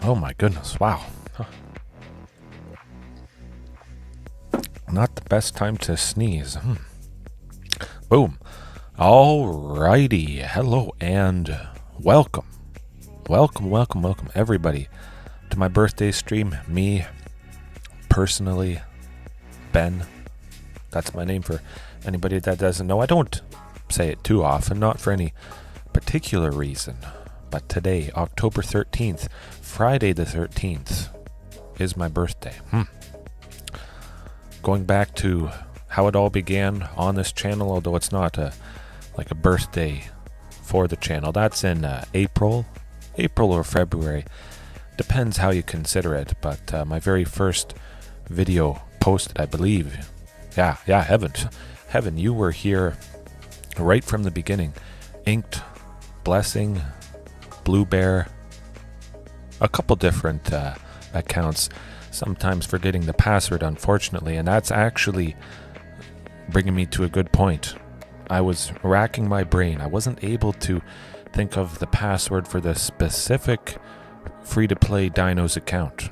Oh my goodness, wow. Not the best time to sneeze. Boom. Alrighty. Hello and welcome. Welcome, everybody to my birthday stream. Me, personally, Ben. That's my name for anybody that doesn't know. I don't say it too often, not for any particular reason. But today, October 13th, Friday the 13th, is my birthday. Going back to how it all began on this channel, although it's not like a birthday for the channel. That's in April or February. Depends how you consider it. But my very first video posted, I believe. Yeah, Heaven, you were here right from the beginning. Inked, Blessing, Blue Bear, a couple different accounts, sometimes forgetting the password, unfortunately, and that's actually bringing me to a good point. I was racking my brain. I wasn't able to think of the password for the specific free-to-play Dinos account.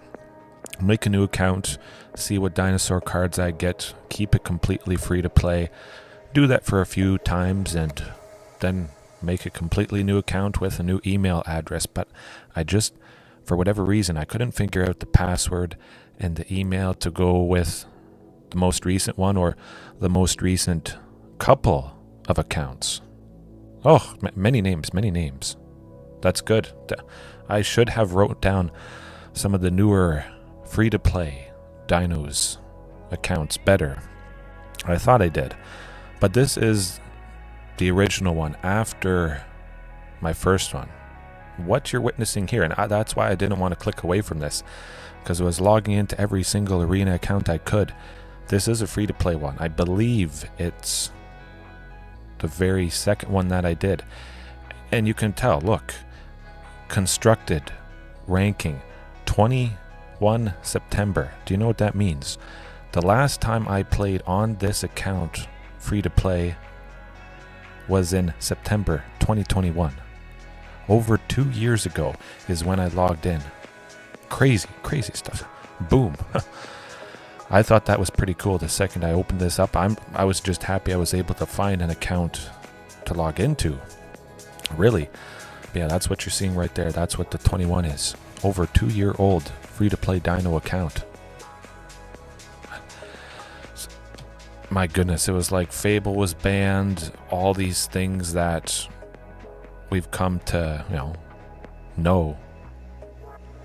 Make a new account, see what dinosaur cards I get, keep it completely free-to-play, do that for a few times, and then make a completely new account with a new email address. But I just, for whatever reason, I couldn't figure out the password and the email to go with the most recent one or the most recent couple of accounts. Oh, many names. That's good. I should have wrote down some of the newer free-to-play Dinos accounts better. I thought I did. But this is the original one after my first one. What you're witnessing here, and that's why I didn't want to click away from this, because I was logging into every single arena account I could. This is a free-to-play one. I believe it's the very second one that I did. And you can tell, look, constructed ranking 21 September. Do you know what that means? The last time I played on this account free-to-play was in September 2021. Over 2 years ago is when I logged in. Crazy stuff. Boom. I thought that was pretty cool. The second I opened this up, I was just happy I was able to find an account to log into. Really. Yeah, that's what you're seeing right there. That's what the 21 is. Over 2-year-old free-to-play Dino account. My goodness, it was like Fable was banned, all these things that we've come to, know.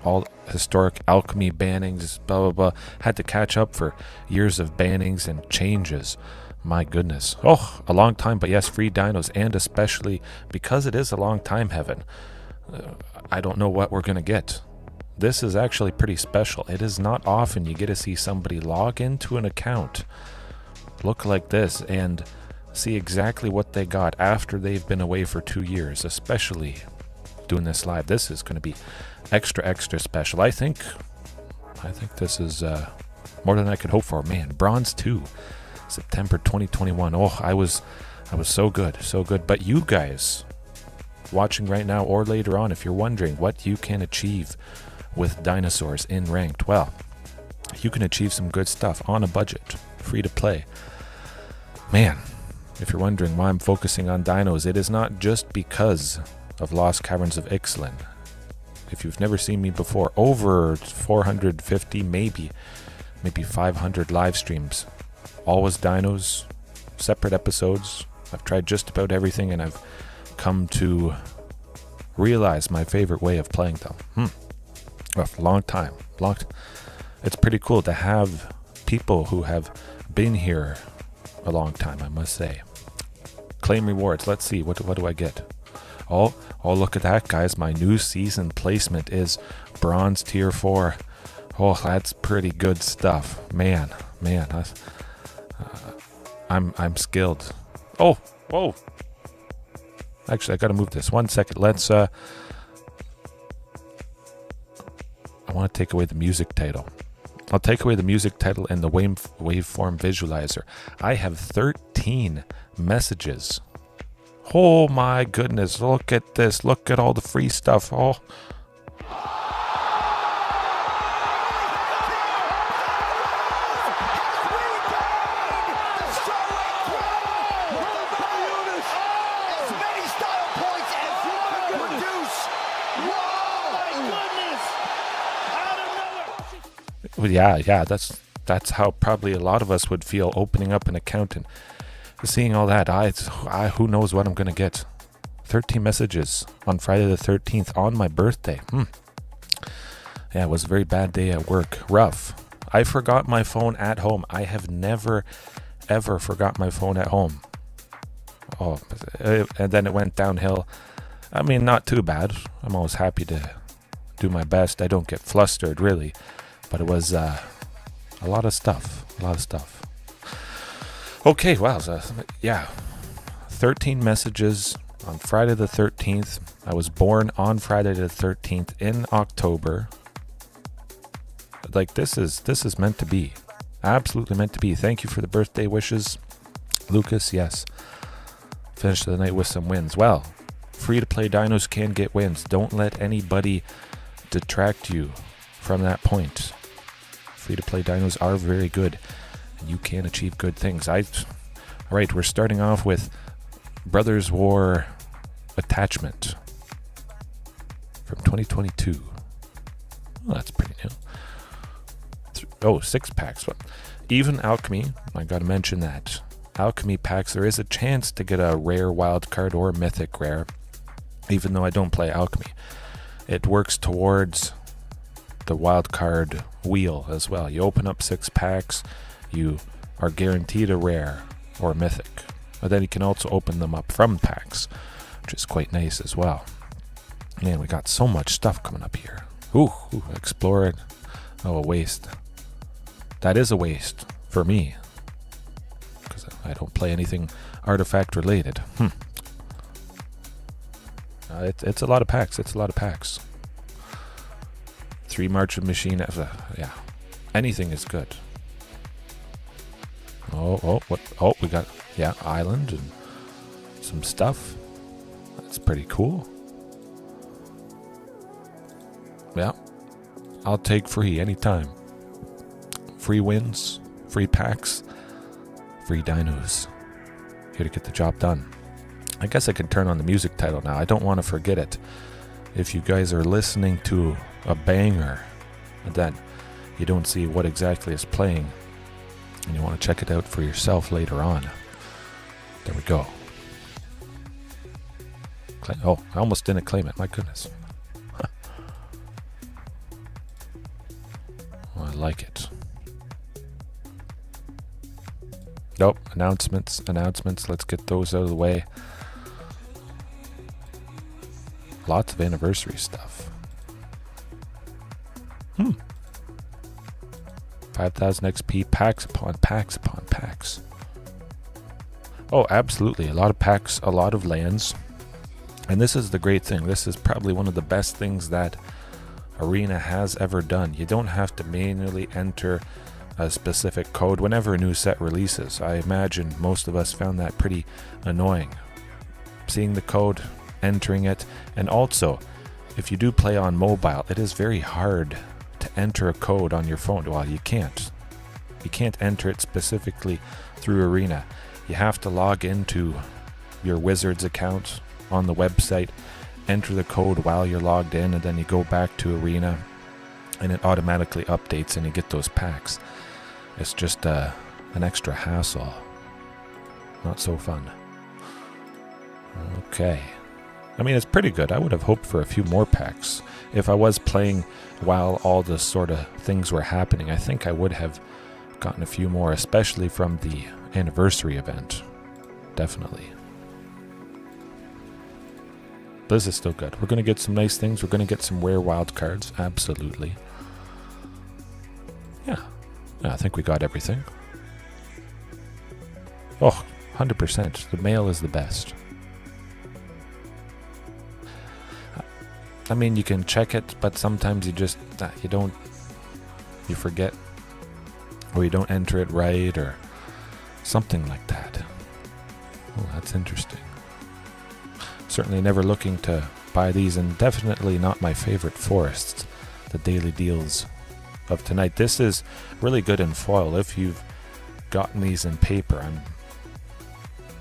All historic alchemy bannings, blah, blah, blah. Had to catch up for years of bannings and changes. My goodness. Oh, a long time, but yes, free Dinos, and especially because it is a long time, Heaven. I don't know what we're going to get. This is actually pretty special. It is not often you get to see somebody log into an account, look like this, and see exactly what they got after they've been away for 2 years, especially doing this live. This is going to be extra special. I think this is more than I could hope for. Man, Bronze 2, September 2021. Oh, I was so good. But you guys watching right now or later on, if you're wondering what you can achieve with dinosaurs in ranked, well, you can achieve some good stuff on a budget, free to play. Man, if you're wondering why I'm focusing on dinos, it is not just because of Lost Caverns of Ixalan. If you've never seen me before, over 450, maybe 500 live streams. Always dinos, separate episodes. I've tried just about everything, and I've come to realize my favorite way of playing them. Long time. It's pretty cool to have people who have been here a long time, I must say. Claim rewards. Let's see. What do I get? Oh, look at that, guys. My new season placement is Bronze Tier 4. Oh, that's pretty good stuff. Man. I'm skilled. Oh, whoa. Actually, I gotta move this. 1 second. Let's, I want to take away the music title. I'll take away the music title and the waveform visualizer. I have 13 messages. Oh my goodness, look at this. Look at all the free stuff. Oh. Well, yeah, that's how probably a lot of us would feel opening up an account and seeing all that. Who knows what I'm going to get. 13 messages on Friday the 13th on my birthday. Yeah, it was a very bad day at work. Rough. I forgot my phone at home. I have never, ever forgot my phone at home. Oh, and then it went downhill. I mean, not too bad. I'm always happy to do my best. I don't get flustered, really. But it was a lot of stuff. Okay, wow. Yeah. 13 messages on Friday the 13th. I was born on Friday the 13th in October. Like, this is meant to be. Absolutely meant to be. Thank you for the birthday wishes, Lucas. Yes. Finished the night with some wins. Well, free-to-play dinos can get wins. Don't let anybody detract you from that point. Free-to-play dinos are very good, and you can achieve good things. All right, we're starting off with Brothers War Attachment from 2022. Oh, that's pretty new. 6 packs. Even Alchemy, I gotta mention that. Alchemy packs, there is a chance to get a rare wild card or mythic rare, even though I don't play Alchemy. It works towards the wild card wheel as well. You open up 6 packs, you are guaranteed a rare or mythic. But then you can also open them up from packs, which is quite nice as well. Man, we got so much stuff coming up here. Ooh, explore it. Oh, a waste. That is a waste for me, because I don't play anything artifact related. It's a lot of packs. 3 March of Machine. Yeah, anything is good. What? Oh, we got, island and some stuff. That's pretty cool. Yeah, I'll take free anytime. Free wins, free packs, free dinos. Here to get the job done. I guess I can turn on the music title now. I don't want to forget it. If you guys are listening to a banger and then you don't see what exactly is playing and you want to check it out for yourself later on, there we go. Oh, I almost didn't claim it. My goodness. I like it. Nope. Announcements. Let's get those out of the way. Lots of anniversary stuff. 5,000 XP, packs upon packs upon packs. Oh, absolutely. A lot of packs, a lot of lands. And this is the great thing. This is probably one of the best things that Arena has ever done. You don't have to manually enter a specific code whenever a new set releases. I imagine most of us found that pretty annoying. Seeing the code, entering it, and also, if you do play on mobile, it is very hard to enter a code on your phone. Well, you can't. You can't enter it specifically through Arena. You have to log into your Wizards account on the website, enter the code while you're logged in, and then you go back to Arena, and it automatically updates and you get those packs. It's just an extra hassle. Not so fun. Okay. I mean, it's pretty good. I would have hoped for a few more packs. If I was playing while all this sort of things were happening, I think I would have gotten a few more, especially from the anniversary event. Definitely. This is still good. We're going to get some nice things. We're going to get some rare wild cards. Absolutely. Yeah, I think we got everything. Oh, 100%. The mail is the best. I mean, you can check it, but sometimes you just, you forget, or you don't enter it right, or something like that. Oh, that's interesting. certainly never looking to buy these, and definitely not my favorite forests, the daily deals of tonight. This is really good in foil. If you've gotten these in paper,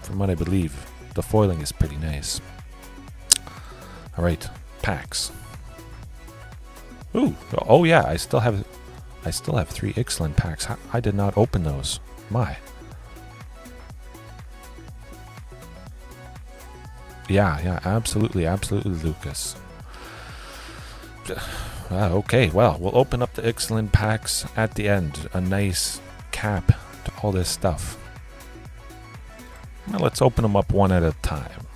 from what I believe, the foiling is pretty nice. Alright, packs. Ooh, oh yeah, I still have 3 Ixalan packs. I did not open those. My. Yeah, absolutely, Lucas. Okay, well, we'll open up the Ixalan packs at the end. A nice cap to all this stuff. Well, let's open them up one at a time.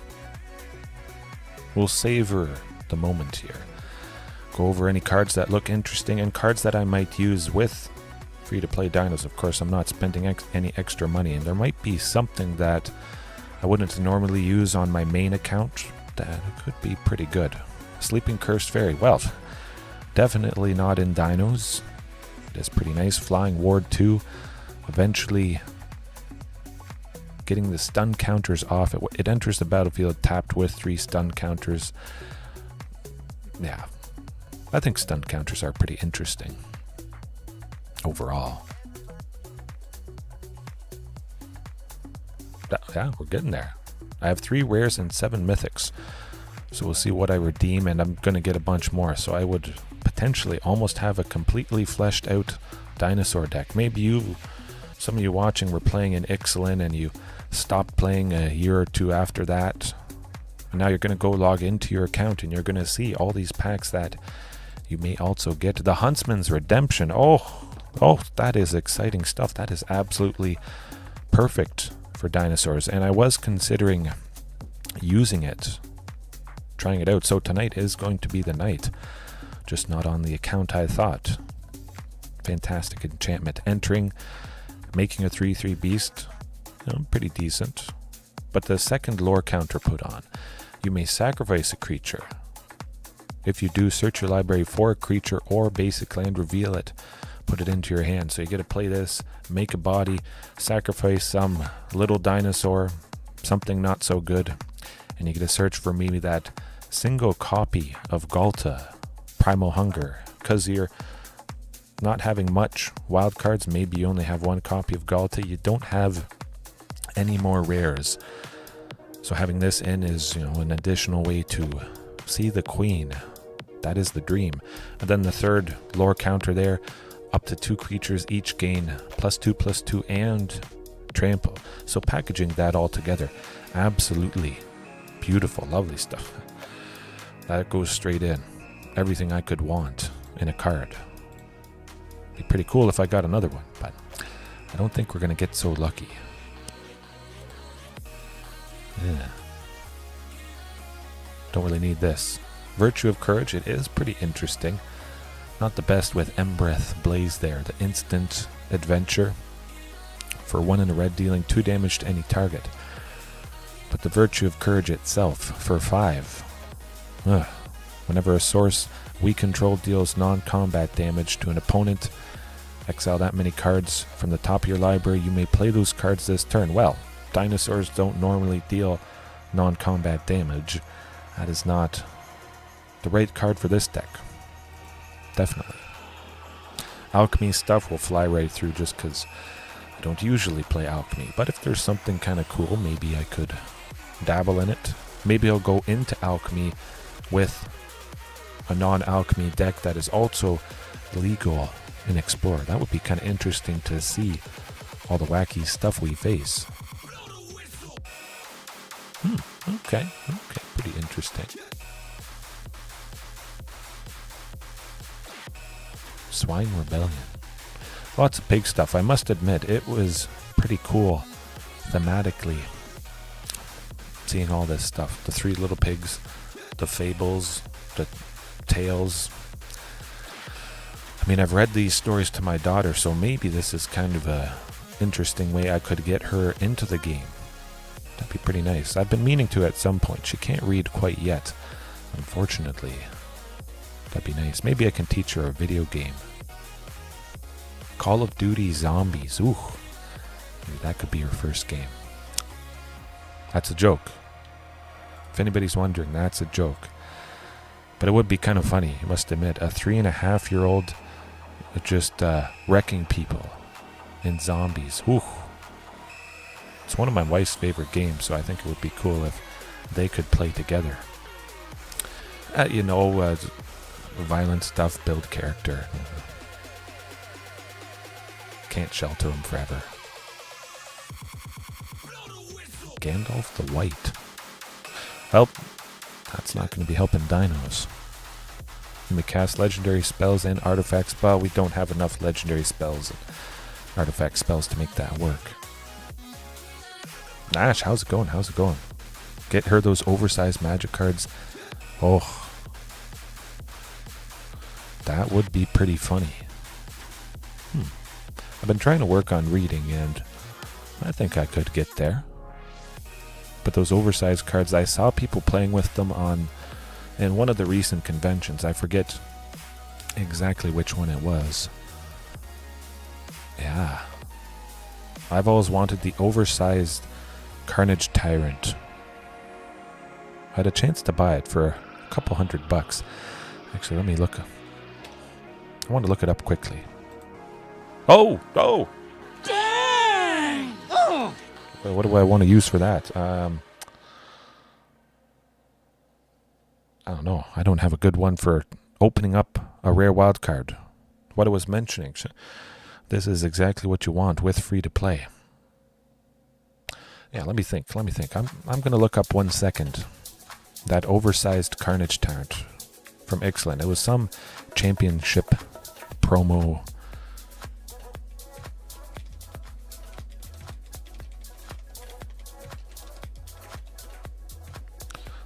We'll savor the moment here. Go over any cards that look interesting and cards that I might use with free-to-play dinos. Of course, I'm not spending any extra money, and there might be something that I wouldn't normally use on my main account that could be pretty good. Sleeping Cursed Fairy. Well, definitely not in dinos. It is pretty nice. Flying Ward 2. Eventually getting the stun counters off. It enters the battlefield tapped with 3 stun counters. Yeah, I think stun counters are pretty interesting overall. Yeah, we're getting there. I have 3 rares and 7 mythics. So we'll see what I redeem, and I'm going to get a bunch more. So I would potentially almost have a completely fleshed out dinosaur deck. Maybe some of you watching were playing in Ixalan and you stopped playing a year or 2 after that. And now you're going to go log into your account and you're going to see all these packs that you may also get. The Huntsman's Redemption. Oh, that is exciting stuff. That is absolutely perfect for dinosaurs. And I was considering using it, trying it out. So tonight is going to be the night. Just not on the account I thought. Fantastic enchantment. Entering, making a 3/3 beast. Pretty decent. But the second lore counter put on. You may sacrifice a creature. If you do, search your library for a creature or basic land, reveal it, put it into your hand. So you get to play this, make a body, sacrifice some little dinosaur, something not so good, and you get to search for maybe that single copy of Galta, Primal Hunger, because you're not having much wild cards. Maybe you only have 1 copy of Galta. You don't have any more rares. So having this in is, an additional way to see the queen. That is the dream. And then the third lore counter there, up to 2 creatures each gain +2/+2 and trample. So packaging that all together, absolutely beautiful, lovely stuff. That goes straight in. Everything I could want in a card. Be pretty cool if I got another one, but I don't think we're going to get so lucky. Yeah. Don't really need this. Virtue of Courage, it is pretty interesting. Not the best with Embreth Blaze there, the instant adventure. For 1 in a red, dealing 2 damage to any target. But the Virtue of Courage itself, for 5. Whenever a source we control deals non-combat damage to an opponent, exile that many cards from the top of your library. You may play those cards this turn. Well, dinosaurs don't normally deal non-combat damage. That is not the right card for this deck. Definitely. Alchemy stuff will fly right through just because I don't usually play alchemy. But if there's something kind of cool, maybe I could dabble in it. Maybe I'll go into alchemy with a non-alchemy deck that is also legal in Explorer. That would be kind of interesting to see all the wacky stuff we face. Okay, pretty interesting. Swine Rebellion. Lots of pig stuff. I must admit, it was pretty cool thematically seeing all this stuff. The 3 little pigs, the fables, the tales. I mean, I've read these stories to my daughter, so maybe this is kind of a interesting way I could get her into the game. That'd be pretty nice. I've been meaning to at some point. She can't read quite yet, unfortunately. That'd be nice. Maybe I can teach her a video game. Call of Duty Zombies. Ooh. Maybe that could be her first game. That's a joke. If anybody's wondering, that's a joke. But it would be kind of funny, you must admit. A 3.5-year-old just wrecking people in zombies. Whew. It's one of my wife's favorite games, so I think it would be cool if they could play together. Violent stuff, build character. Can't shelter them forever. Gandalf the White. Well, that's not going to be helping dinos. You may cast legendary spells and artifacts, but we don't have enough legendary spells and artifact spells to make that work. Nash, how's it going? How's it going? Get her those oversized magic cards. Oh, that would be pretty funny. I've been trying to work on reading, and I think I could get there. But those oversized cards, I saw people playing with them in one of the recent conventions. I forget exactly which one it was. Yeah. I've always wanted the oversized Carnage Tyrant. I had a chance to buy it for a couple $100. Actually, let me look. I want to look it up quickly. Oh! Dang! Oh! What do I want to use for that? I don't know. I don't have a good one for opening up a rare wild card. What I was mentioning. This is exactly what you want with free to play. Yeah, let me think. I'm going to look up 1 second. That oversized Carnage Tyrant from Ixalan. It was some championship promo.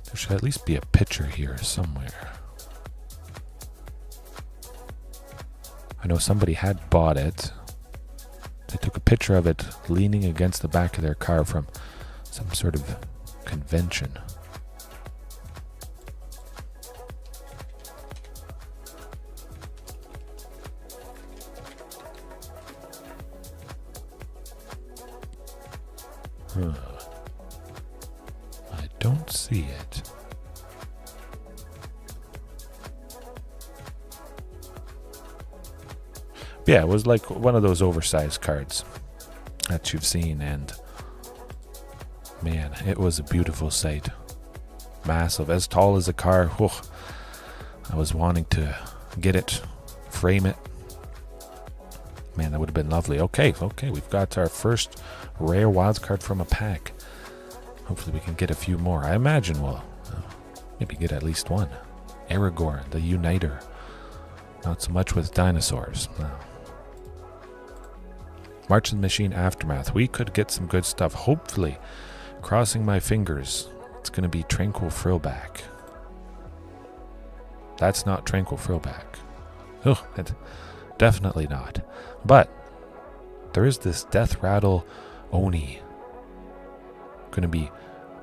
There should at least be a picture here somewhere. I know somebody had bought it. They took a picture of it leaning against the back of their car from some sort of convention. I don't see it. Yeah, it was like one of those oversized cards that you've seen, and man, it was a beautiful sight. Massive, as tall as a car. Whew. I was wanting to get it, frame it. Man, that would have been lovely. Okay, we've got our first rare wild card from a pack. Hopefully we can get a few more. I imagine we'll maybe get at least one. Aragorn, the Uniter. Not so much with dinosaurs. No. Marching Machine Aftermath. We could get some good stuff. Hopefully, crossing my fingers, it's going to be Tranquil Frillback. That's not Tranquil Frillback. Oh, definitely not. But there is this Death Rattle Oni. Going to be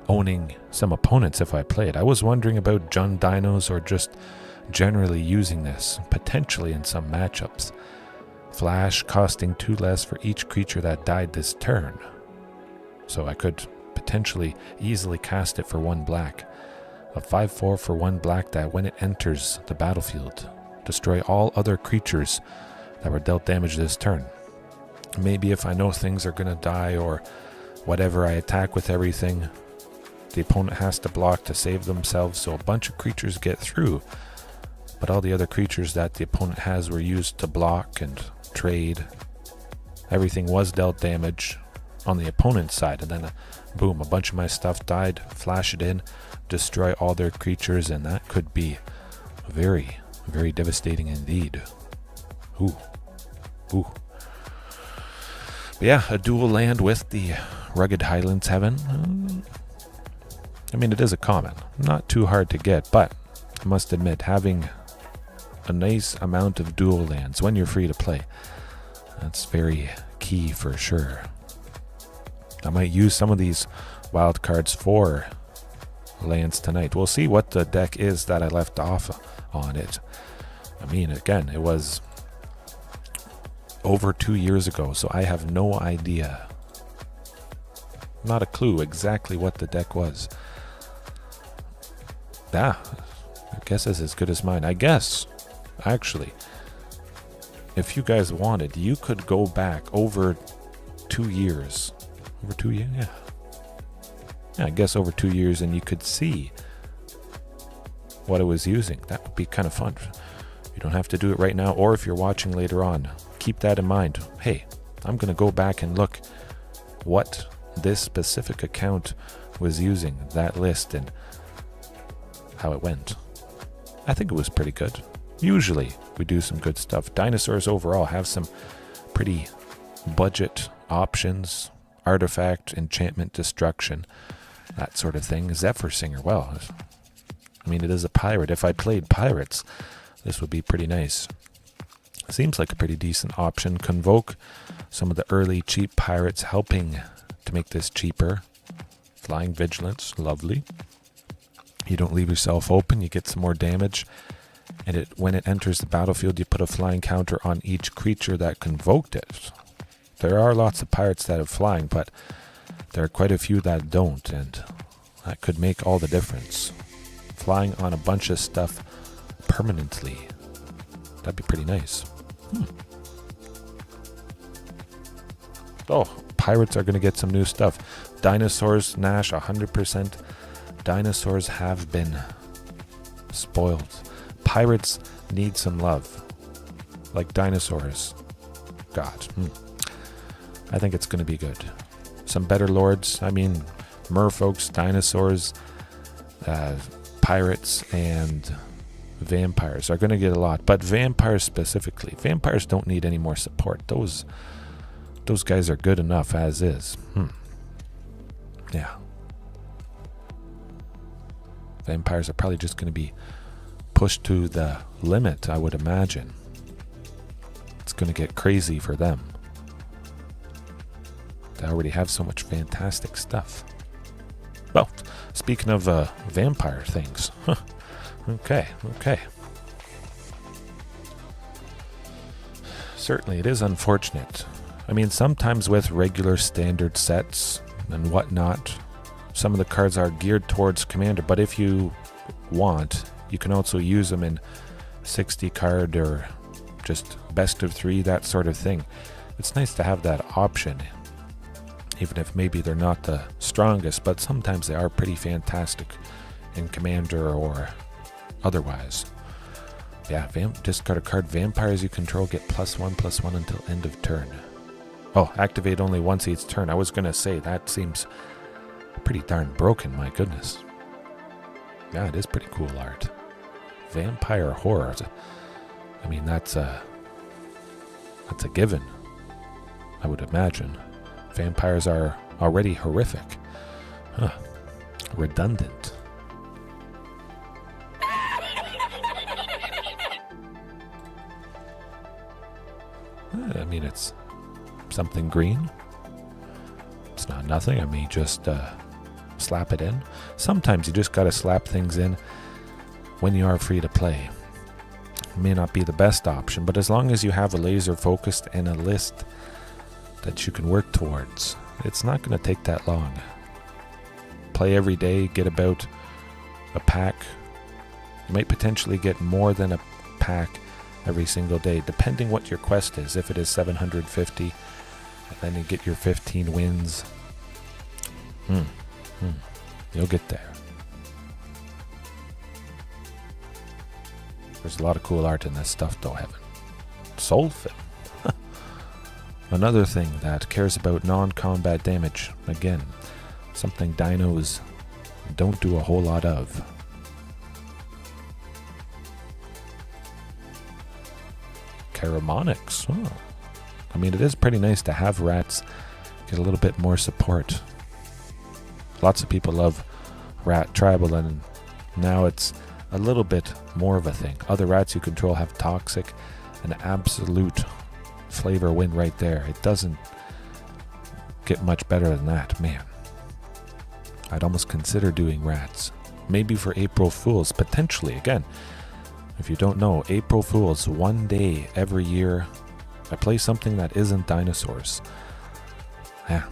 owning some opponents if I play it. I was wondering about Jund Dinos or just generally using this, potentially in some matchups. Flash costing 2 less for each creature that died this turn. So I could potentially easily cast it for 1 black. A 5/4 for 1 black that when it enters the battlefield, destroy all other creatures that were dealt damage this turn. Maybe if I know things are going to die or whatever, I attack with everything. The opponent has to block to save themselves, so a bunch of creatures get through. But all the other creatures that the opponent has were used to block and trade. Everything was dealt damage on the opponent's side, and then boom, a bunch of my stuff died. Flash it in, destroy all their creatures, and that could be very, very devastating indeed. Ooh. But yeah, a dual land with the Rugged Highlands Heaven. I mean, it is a common, not too hard to get, but I must admit, having a nice amount of dual lands when you're free to play, that's very key for sure. I might use some of these wild cards for lands tonight. We'll see what the deck is that I left off on it. I mean, again, it was over 2 years ago, so I have no idea, not a clue exactly what the deck was. Yeah, your guess is as good as mine. I guess, actually, if you guys wanted, you could go back over 2 years. Over 2 years? Yeah. Yeah, I guess over 2 years, and you could see what it was using. That would be kind of fun. You don't have to do it right now, or if you're watching later on, keep that in mind. Hey, I'm going to go back and look what this specific account was using, that list, and how it went. I think it was pretty good. Usually we do some good stuff. Dinosaurs overall have some pretty budget options, artifact, enchantment, destruction, that sort of thing. Zephyr Singer, well, I mean, it is a pirate. If I played pirates, this would be pretty nice. Seems like a pretty decent option. Convoke, some of the early cheap pirates helping to make this cheaper. Flying Vigilance, lovely. You don't leave yourself open, you get some more damage. And when it enters the battlefield, you put a flying counter on each creature that convoked it. There are lots of pirates that have flying, but there are quite a few that don't, and that could make all the difference. Flying on a bunch of stuff permanently. That'd be pretty nice. Oh, pirates are going to get some new stuff. Dinosaurs, Nash, 100%. Dinosaurs have been spoiled. Pirates need some love. Like dinosaurs. God. I think it's going to be good. Some better lords. I mean, merfolks, dinosaurs, pirates, and vampires are going to get a lot. But vampires specifically. Vampires don't need any more support. Those guys are good enough as is. Yeah. Vampires are probably just going to be pushed to the limit, I would imagine. It's going to get crazy for them. They already have so much fantastic stuff. Well, speaking of vampire things. Okay. Certainly, it is unfortunate. I mean, sometimes with regular standard sets and whatnot, some of the cards are geared towards commander, but if you want, you can also use them in 60 card or just best of 3, that sort of thing. It's nice to have that option, even if maybe they're not the strongest, but sometimes they are pretty fantastic in commander or otherwise. Yeah, discard a card. Vampires you control get +1/+1 until end of turn. Oh, activate only once each turn. I was going to say, that seems pretty darn broken, my goodness. Yeah, it is pretty cool art. Vampire horror. I mean, that's a given, I would imagine. Vampires are already horrific. Redundant. I mean, it's something green. It's not nothing. I may just slap it in. Sometimes you just gotta slap things in when you are free to play. It may not be the best option, but as long as you have a laser focused and a list that you can work towards, it's not going to take that long. Play every day, get about a pack. You might potentially get more than a pack every single day, depending what your quest is. If it is 750, and then you get your 15 wins, you'll get there. There's a lot of cool art in this stuff, though, Heaven. Soulfin. Another thing that cares about non-combat damage. Again, something dinos don't do a whole lot of. Caramonics. Oh. I mean, it is pretty nice to have rats get a little bit more support. Lots of people love rat tribal, and now it's a little bit more of a thing. Other rats you control have toxic, an absolute flavor win right there. It doesn't get much better than that, man. I'd almost consider doing rats. Maybe for April Fools, potentially. Again, if you don't know, April Fools, one day every year, I play something that isn't dinosaurs. Yeah,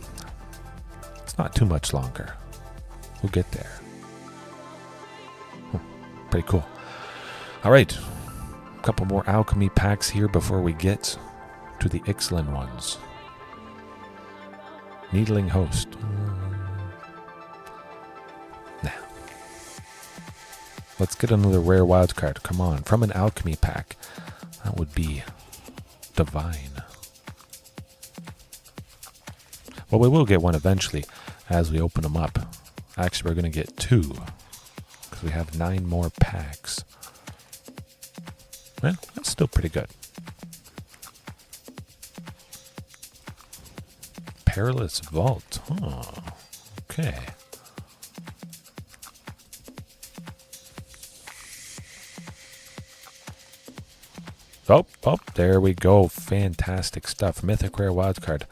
it's not too much longer. We'll get there. Pretty cool. All right. A couple more alchemy packs here before we get to the Ixalan ones. Needling Host. Nah. Let's get another rare wild card. Come on. From an alchemy pack. That would be divine. Well, we will get one eventually as we open them up. Actually, we're going to get 2 because we have 9 more packs. Well, that's still pretty good. Perilous Vault. Oh, okay. Oh, there we go. Fantastic stuff. Mythic Rare Wildcard.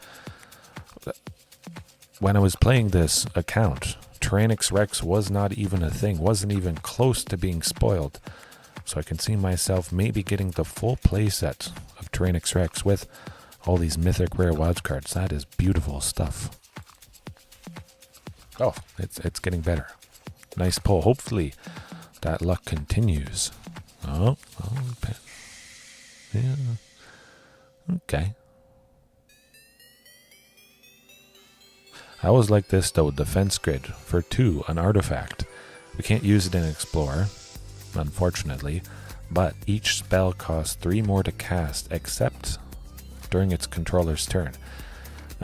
When I was playing this account, Tyrannix Rex was not even a thing. Wasn't even close to being spoiled. So I can see myself maybe getting the full playset of Tyrannix Rex with all these Mythic Rare Wildcards. That is beautiful stuff. Oh, it's getting better. Nice pull. Hopefully that luck continues. Oh, yeah. Okay. I always like this though, Defense Grid. For 2, an artifact. We can't use it in Explorer, unfortunately, but each spell costs 3 more to cast, except during its controller's turn.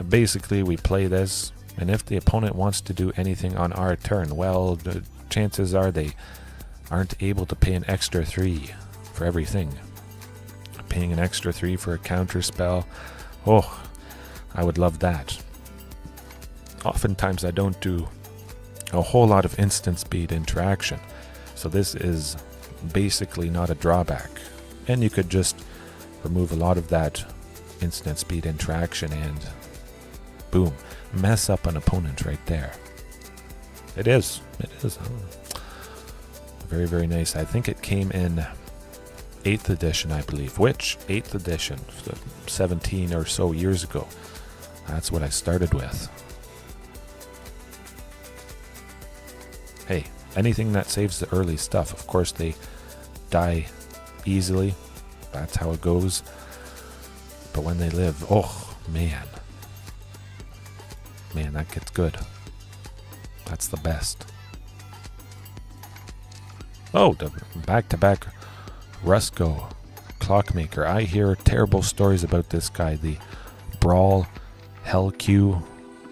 Basically, we play this, and if the opponent wants to do anything on our turn, well, the chances are they aren't able to pay an extra 3 for everything. Paying an extra 3 for a counter spell, oh, I would love that. Oftentimes I don't do a whole lot of instant speed interaction, so this is basically not a drawback. And you could just remove a lot of that instant speed interaction and boom, mess up an opponent right there. It is. Very, very nice. I think it came in 8th edition, I believe, which 8th edition, 17 or so years ago. That's what I started with. Hey, anything that saves the early stuff, of course they die easily. That's how it goes. But when they live, oh man. Man, that gets good. That's the best. Oh, the back-to-back Rusco Clockmaker. I hear terrible stories about this guy. The Brawl Hell Q,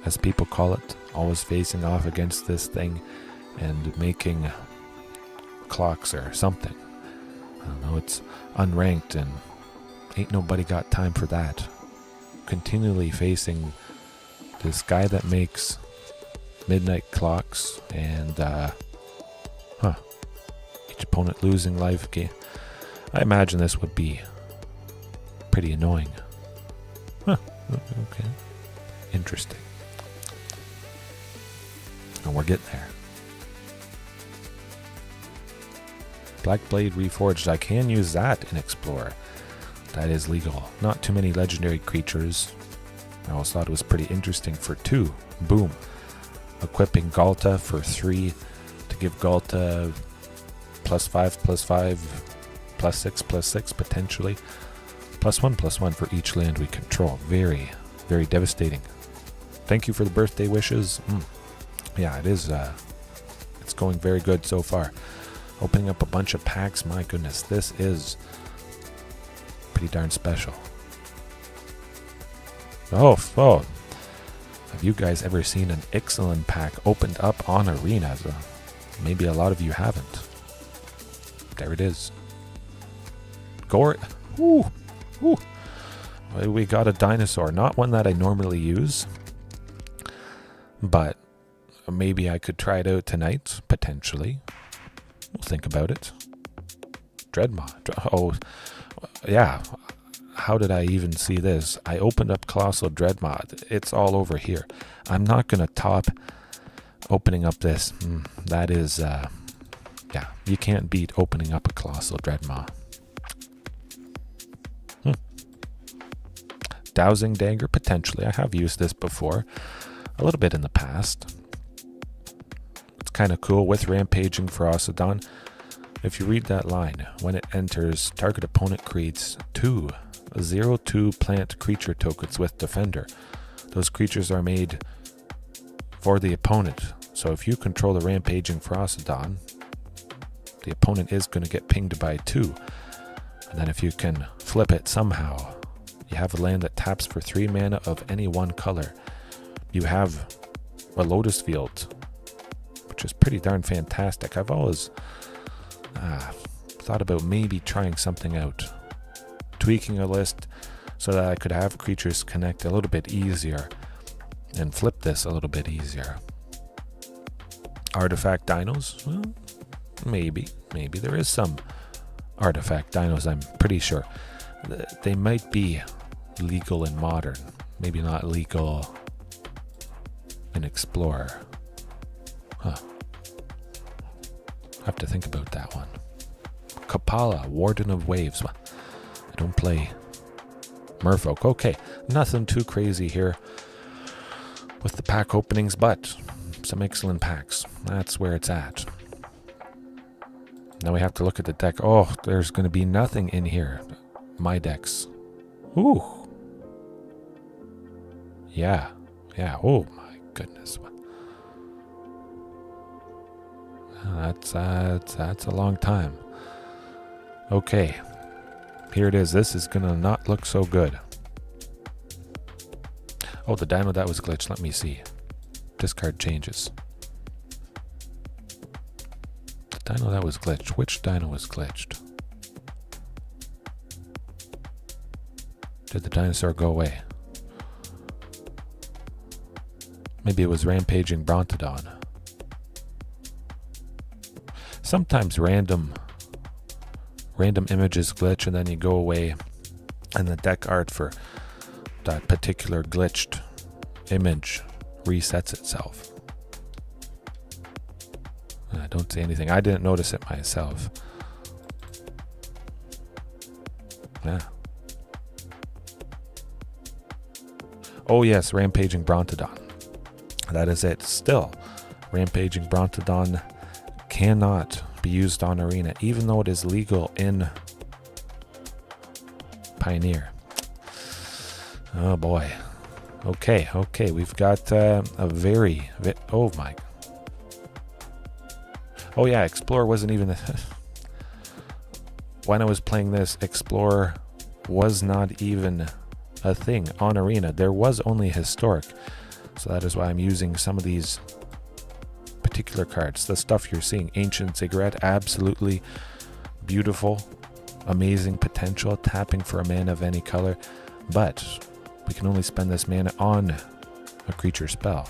as people call it. Always facing off against this thing and making clocks or something. I don't know, it's unranked and ain't nobody got time for that. Continually facing this guy that makes midnight clocks and each opponent losing life game. I imagine this would be pretty annoying. Huh, okay. Interesting. And we're getting there. Black Blade Reforged. I can use that in Explorer. That is legal. Not too many legendary creatures. I always thought it was pretty interesting for 2. Boom. Equipping Galta for 3 to give Galta +5, +5, +6, +6 potentially. +1/+1 for each land we control. Very, very devastating. Thank you for the birthday wishes. Yeah, it is. It's going very good so far. Opening up a bunch of packs. My goodness, this is pretty darn special. Oh. Have you guys ever seen an Ixalan pack opened up on Arena? Maybe a lot of you haven't. There it is. Gore. Ooh. We got a dinosaur. Not one that I normally use, but maybe I could try it out tonight, potentially. We'll think about it. Dreadmaw. Oh, yeah. How did I even see this? I opened up Colossal Dreadmaw. It's all over here. I'm not going to top opening up this. That is, yeah, you can't beat opening up a Colossal Dreadmaw. Dowsing Dagger, potentially. I have used this before. A little bit in the past. It's kind of cool with Rampaging Ferocidon. If you read that line, when it enters, target opponent creates 2 0/2 plant creature tokens with Defender. Those creatures are made for the opponent. So if you control the Rampaging Ferocidon, the opponent is going to get pinged by 2. And then if you can flip it somehow, you have a land that taps for 3 mana of any one color. You have a Lotus field, which is pretty darn fantastic. I've always thought about maybe trying something out, tweaking a list so that I could have creatures connect a little bit easier and flip this a little bit easier. Artifact dinos? Well, maybe there is some artifact dinos, I'm pretty sure. They might be legal in Modern, maybe not legal in Explorer. Huh. I have to think about that one. Kapala, Warden of Waves. I don't play Merfolk. Okay, nothing too crazy here with the pack openings, but some excellent packs. That's where it's at. Now we have to look at the deck. Oh, there's going to be nothing in here. My decks. Ooh. Yeah. Oh my goodness. That's a long time. Okay. Here it is. This is going to not look so good. Oh, the dino that was glitched. Let me see. Discard changes. The dino that was glitched. Which dino was glitched? Did the dinosaur go away? Maybe it was Rampaging Brontodon. Sometimes random images glitch and then you go away and the deck art for that particular glitched image resets itself. Don't say anything. I didn't notice it myself. Yeah. Oh yes, Rampaging Brontodon. That is it. Still, Rampaging Brontodon cannot be used on Arena, even though it is legal in Pioneer. Oh boy. Okay, we've got a oh my. Oh yeah, Explorer wasn't even when I was playing this, Explorer was not even a thing on Arena. There was only Historic. So that is why I'm using some of these particular cards. The stuff you're seeing, Ancient Cigarette, absolutely beautiful, amazing potential, tapping for a mana of any color, but we can only spend this mana on a creature spell.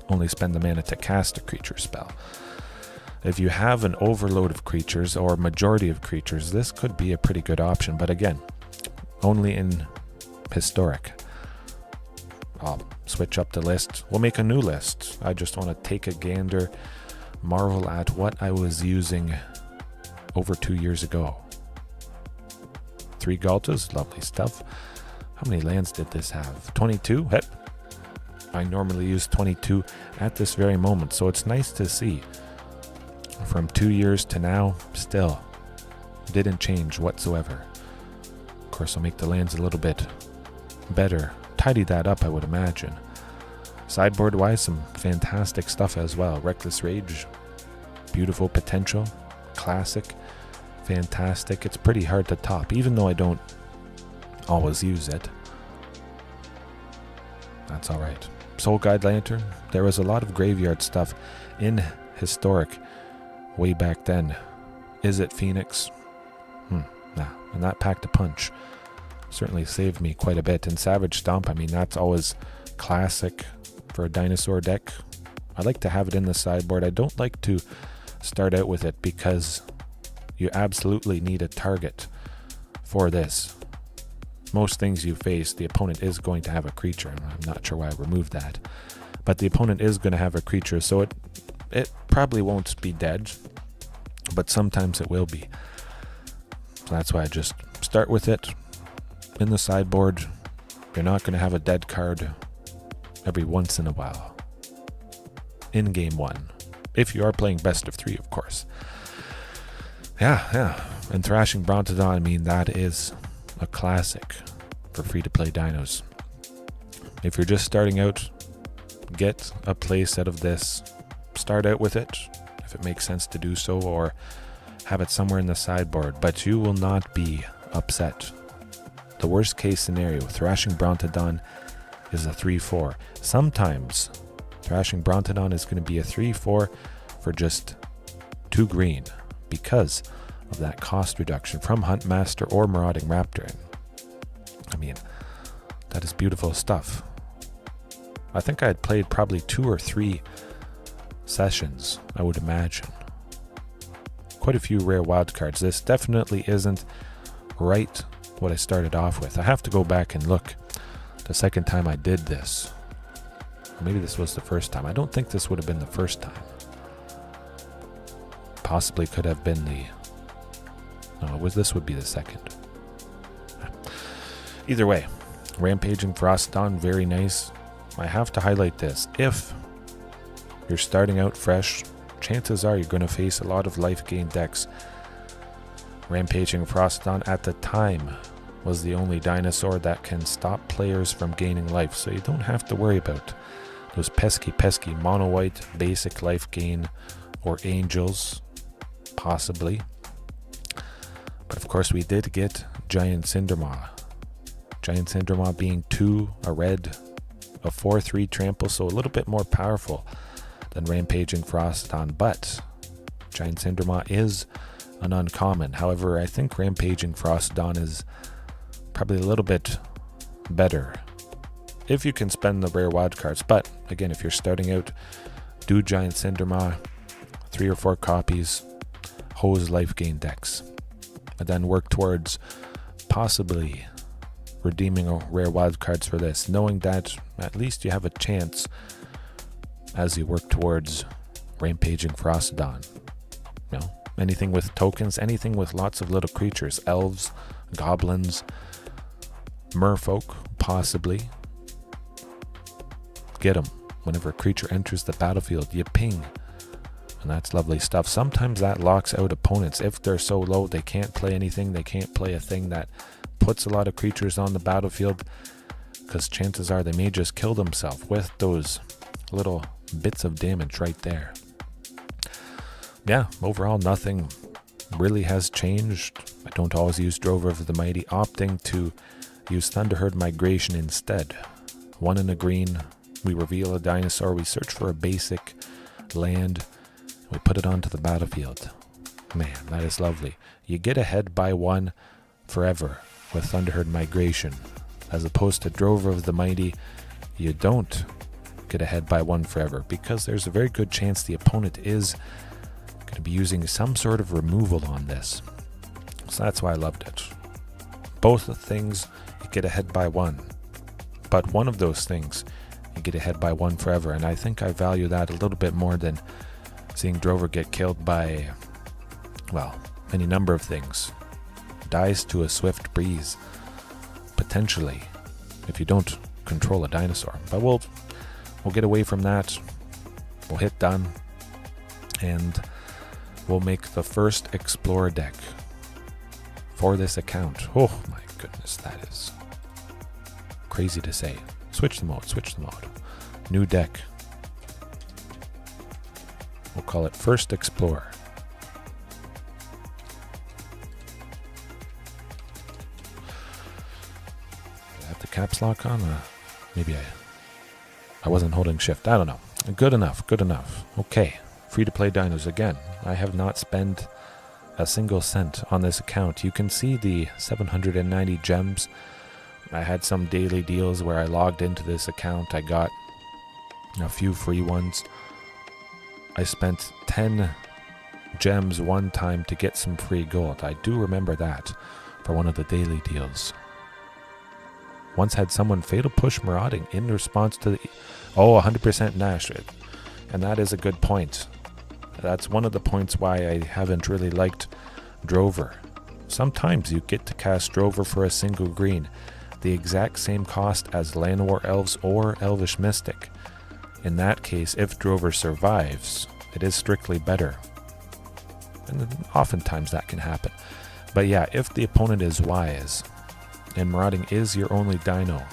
Only spend the mana to cast a creature spell. If you have an overload of creatures or majority of creatures, this could be a pretty good option, but again, only in Historic. I'll switch up the list. We'll make a new list. I just want to take a gander, marvel at what I was using over 2 years ago. 3 Galtas, lovely stuff. How many lands did this have? 22? Hep. I normally use 22 at this very moment, so it's nice to see. From 2 years to now, still didn't change whatsoever. Of course, I'll make the lands a little bit better. Tidy that up, I would imagine. Sideboard wise, some fantastic stuff as well. Reckless Rage, beautiful potential, classic, fantastic. It's pretty hard to top, even though I don't always use it. That's alright. Soul Guide Lantern, there was a lot of graveyard stuff in Historic way back then. Is it Phoenix? Nah, and that packed a punch. Certainly saved me quite a bit. And Savage Stomp, I mean, that's always classic for a dinosaur deck. I like to have it in the sideboard. I don't like to start out with it because you absolutely need a target for this. Most things you face, the opponent is going to have a creature. I'm not sure why I removed that. But the opponent is going to have a creature, so it probably won't be dead, but sometimes it will be. So that's why I just start with it in the sideboard. You're not going to have a dead card every once in a while in game one, if you are playing best of 3, of course. Yeah. And Thrashing Brontodon, I mean, that is a classic for free-to-play dinos. If you're just starting out, get a playset of this. Start out with it, if it makes sense to do so, or have it somewhere in the sideboard, but you will not be upset. The worst case scenario, Thrashing Brontodon is a 3-4. Sometimes Thrashing Brontodon is going to be a 3-4 for just 2 green because of that cost reduction from Huntmaster or Marauding Raptor. I mean, that is beautiful stuff. I think I had played probably 2 or 3 sessions, I would imagine. Quite a few rare wildcards. This definitely isn't right what I started off with. I have to go back and look the second time I did this. Maybe this was the first time. I don't think this would have been the first time. Possibly could have been the... No, this would be the second. Either way, Rampaging Frostodon, very nice. I have to highlight this. If you're starting out fresh, chances are you're going to face a lot of life gain decks. Rampaging Frostodon at the time was the only dinosaur that can stop players from gaining life, so you don't have to worry about those pesky mono white basic life gain or angels, possibly. But of course we did get Giant Cindermaw. Giant Cindermaw being 2, a red, a 4/3 trample, so a little bit more powerful than Rampaging Frostodon, but Giant Cindermaw is an uncommon. However, I think Rampaging Frostodon is probably a little bit better if you can spend the rare wildcards. But again, if you're starting out, do Giant Cindermaw, 3 or 4 copies, hose life gain decks, and then work towards possibly redeeming rare wildcards for this, knowing that at least you have a chance as you work towards Rampaging Frostodon. You know, anything with tokens, anything with lots of little creatures, elves, goblins, merfolk, possibly. Get them. Whenever a creature enters the battlefield, you ping. And that's lovely stuff. Sometimes that locks out opponents. If they're so low, they can't play anything. They can't play a thing that puts a lot of creatures on the battlefield, because chances are they may just kill themselves with those little bits of damage right there. Yeah, overall nothing really has changed. I don't always use Drover of the Mighty, opting to use Thunderherd Migration instead. 1 in a green, we reveal a dinosaur, we search for a basic land, we put it onto the battlefield. Man, that is lovely. You get ahead by 1 forever with Thunderherd Migration, as opposed to Drover of the Mighty. You don't get ahead by 1 forever, because there's a very good chance the opponent is going to be using some sort of removal on this. So that's why I loved it. Both the things you get ahead by 1, but one of those things you get ahead by 1 forever, and I think I value that a little bit more than seeing Drover get killed by, well, any number of things. Dies to a swift breeze, potentially, if you don't control a dinosaur. But we'll get away from that. We'll hit done, and we'll make the first Explorer deck for this account. Oh my goodness, that is crazy to say. Switch the mode. New deck. We'll call it First Explorer. Caps lock on? Maybe I wasn't holding shift. I don't know. Good enough. Okay. Free to play dinos again. I have not spent a single cent on this account. You can see the 790 gems. I had some daily deals where I logged into this account. I got a few free ones. I spent 10 gems one time to get some free gold. I do remember that for one of the daily deals. Once had someone fatal push marauding in response to the 100% Nash, and that is a good point. That's one of the points why I haven't really liked Drover. Sometimes you get to cast Drover for a single green, the exact same cost as Llanowar Elves or Elvish Mystic. In that case, if Drover survives, it is strictly better. And oftentimes that can happen. But yeah, if the opponent is wise, and Marauding is your only dino,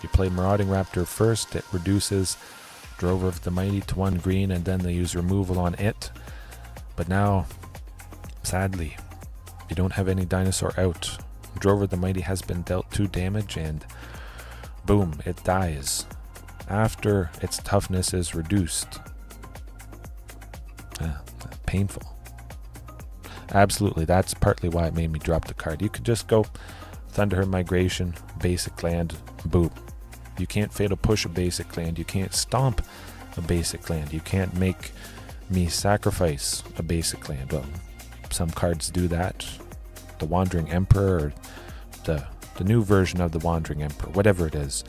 you play Marauding Raptor first, it reduces Drover of the Mighty to 1 green, and then they use removal on it. But now, sadly, you don't have any dinosaur out. Drover of the Mighty has been dealt 2 damage, and boom, it dies after its toughness is reduced. Painful. Absolutely, that's partly why it made me drop the card. You could just go Thunderheart Migration, basic land, boom. You can't fatal push a basic land. You can't stomp a basic land. You can't make me sacrifice a basic land. Well, some cards do that. The Wandering Emperor, or the new version of the Wandering Emperor, whatever it is.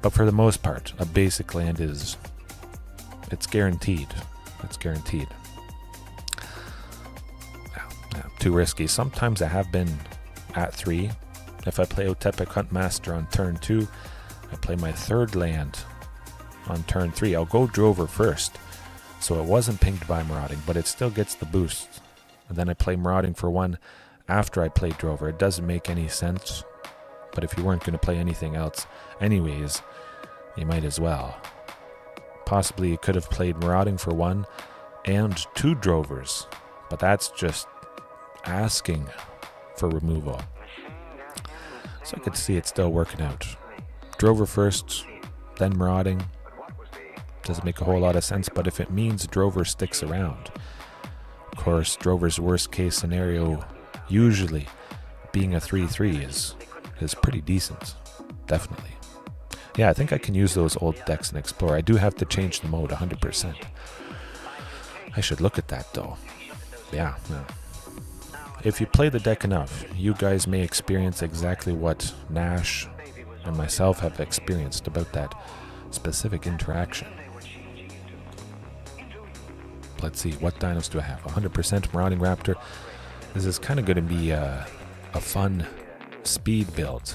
But for the most part, a basic land it's guaranteed. It's guaranteed. Too risky. Sometimes I have been at 3. If I play Otepec Huntmaster on turn 2, I play my 3rd land on turn 3. I'll go Drover first, so it wasn't pinged by Marauding, but it still gets the boost. And then I play Marauding for 1 after I play Drover. It doesn't make any sense, but if you weren't going to play anything else anyways, you might as well. Possibly you could have played Marauding for 1 and 2 Drovers, but that's just asking for removal. So I could see it still working out. Drover first, then Marauding. Doesn't make a whole lot of sense, but if it means Drover sticks around. Of course, Drover's worst case scenario, usually being a 3/3 is pretty decent. Definitely. Yeah, I think I can use those old decks and explore. I do have to change the mode 100%. I should look at that though. Yeah. If you play the deck enough, you guys may experience exactly what Nash and myself have experienced about that specific interaction. Let's see, what dinos do I have? 100% Marauding Raptor. This is kind of going to be a fun speed build.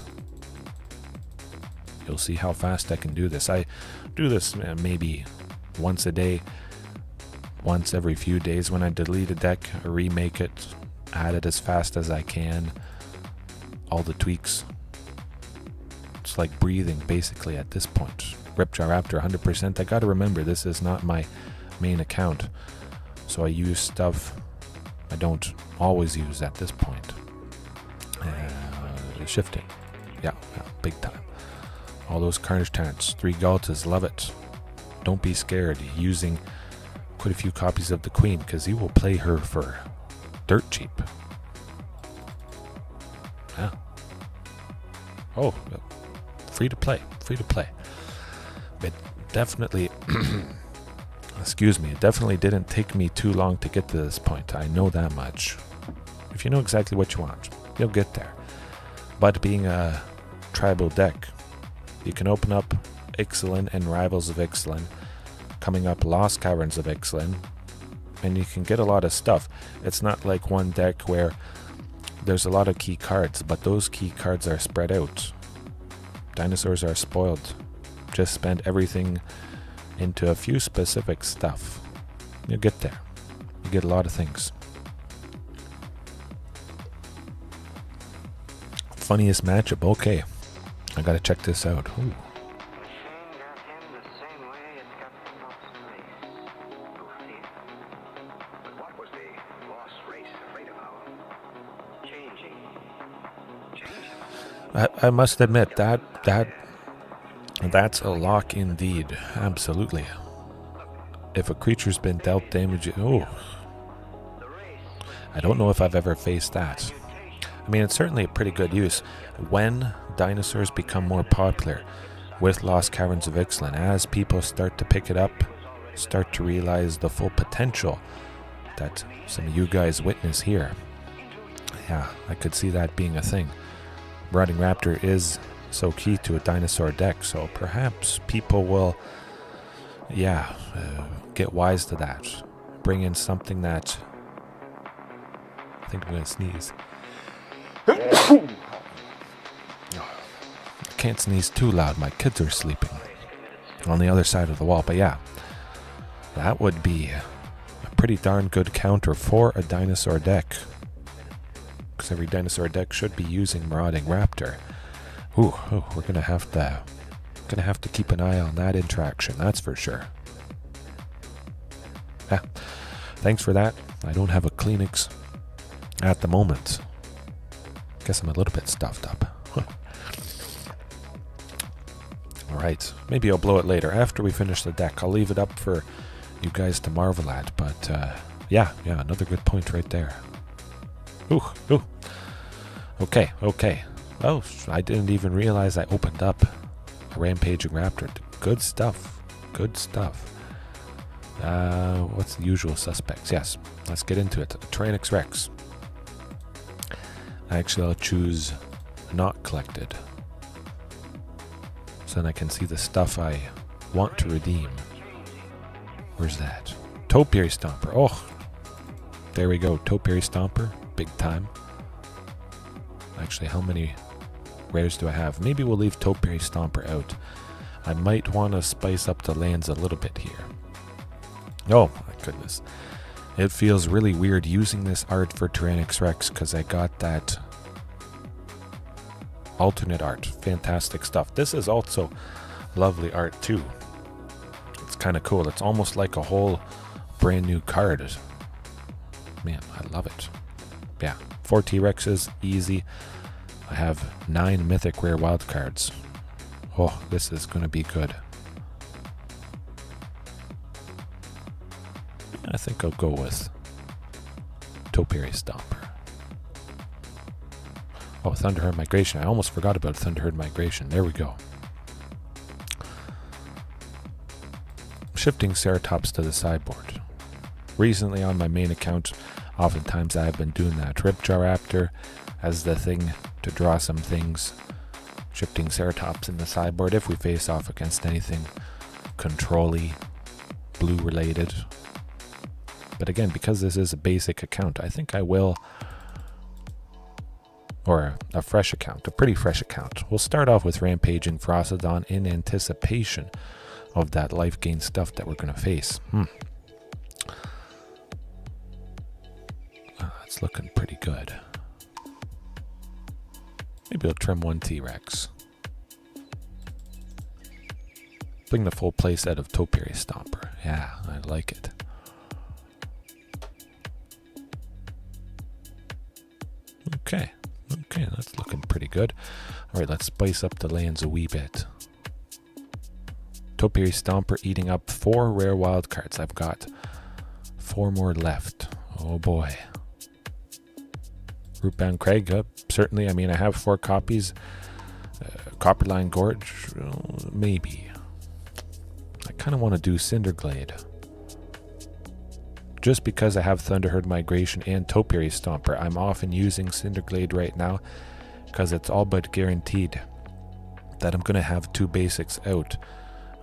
You'll see how fast I can do this. I do this maybe once a day, once every few days. When I delete a deck, I remake it, add it as fast as I can. All the tweaks. It's like breathing basically at this point. Ripjaw Raptor 100%. I gotta remember, this is not my main account, so I use stuff I don't always use at this point. Shifting. Yeah, big time. All those Carnage Tyrants. 3 Galtas, love it. Don't be scared using quite a few copies of the Queen, because you will play her for dirt cheap. Yeah. Oh, free to play. But definitely, excuse me, it definitely didn't take me too long to get to this point. I know that much. If you know exactly what you want, you'll get there. But being a tribal deck, you can open up Ixalan and Rivals of Ixalan, coming up Lost Caverns of Ixalan, and you can get a lot of stuff. It's not like one deck where there's a lot of key cards, but those key cards are spread out. Dinosaurs are spoiled. Just spend everything into a few specific stuff. You'll get there. You get a lot of things. Funniest matchup? Okay. I gotta check this out. Ooh. I must admit that's a lock indeed. Absolutely. If a creature's been dealt damage, oh, I don't know if I've ever faced that. I mean, it's certainly a pretty good use when dinosaurs become more popular with Lost Caverns of Ixalan. As people start to pick it up, start to realize the full potential that some of you guys witness here. Yeah, I could see that being a thing. Marauding Raptor is so key to a dinosaur deck, so perhaps people will, get wise to that. Bring in something that... I think I'm going to sneeze. I can't sneeze too loud, my kids are sleeping on the other side of the wall, but yeah, that would be a pretty pretty darn good counter for a dinosaur deck. Because every dinosaur deck should be using Marauding Raptor. Ooh, we're gonna have to keep an eye on that interaction, that's for sure. Yeah, thanks for that. I don't have a Kleenex at the moment. Guess I'm a little bit stuffed up. Alright, maybe I'll blow it later after we finish the deck. I'll leave it up for you guys to marvel at, but yeah, another good point right there. Ooh. Okay. Oh, I didn't even realize I opened up a Rampaging Raptor. Good stuff. What's the usual suspects? Yes, let's get into it. Tyrannosaurus Rex. Actually, I'll choose not collected. So then I can see the stuff I want to redeem. Where's that? Topiary Stomper. Oh, there we go. Topiary Stomper. Big time. Actually, how many rares do I have? Maybe we'll leave Topiary Stomper out. I might want to spice up the lands a little bit here. Oh my goodness. It feels really weird using this art for Tyrannosaurus Rex because I got that alternate art. Fantastic stuff. This is also lovely art too. It's kind of cool. It's almost like a whole brand new card. Man, I love it. Yeah, 4 T-Rexes, easy. I have 9 mythic rare wild cards. Oh, this is going to be good. I think I'll go with Topiary Stomper. Oh, Thunderherd Migration. I almost forgot about Thunderherd Migration. There we go. Shifting Ceratops to the sideboard. Recently on my main account, oftentimes I've been doing that. Ripjaw Raptor as the thing to draw some things. Shifting Ceratops in the sideboard if we face off against anything control-y, blue related. But again, because this is a basic account, I think I will, or a fresh account, a pretty fresh account. We'll start off with Rampaging Frostodon in anticipation of that life gain stuff that we're going to face. It's looking pretty good. Maybe I'll trim 1 T-Rex. Bring the full playset of Topiary Stomper. Yeah, I like it. Okay, that's looking pretty good. Alright, let's spice up the lands a wee bit. Topiary Stomper eating up 4 rare wild cards. I've got 4 more left. Oh boy. Rootbound Craig, certainly. I mean, I have 4 copies. Copperline Gorge, maybe. I kind of want to do Cinderglade. Just because I have Thunderherd Migration and Topiary Stomper, I'm often using Cinderglade right now because it's all but guaranteed that I'm going to have 2 basics out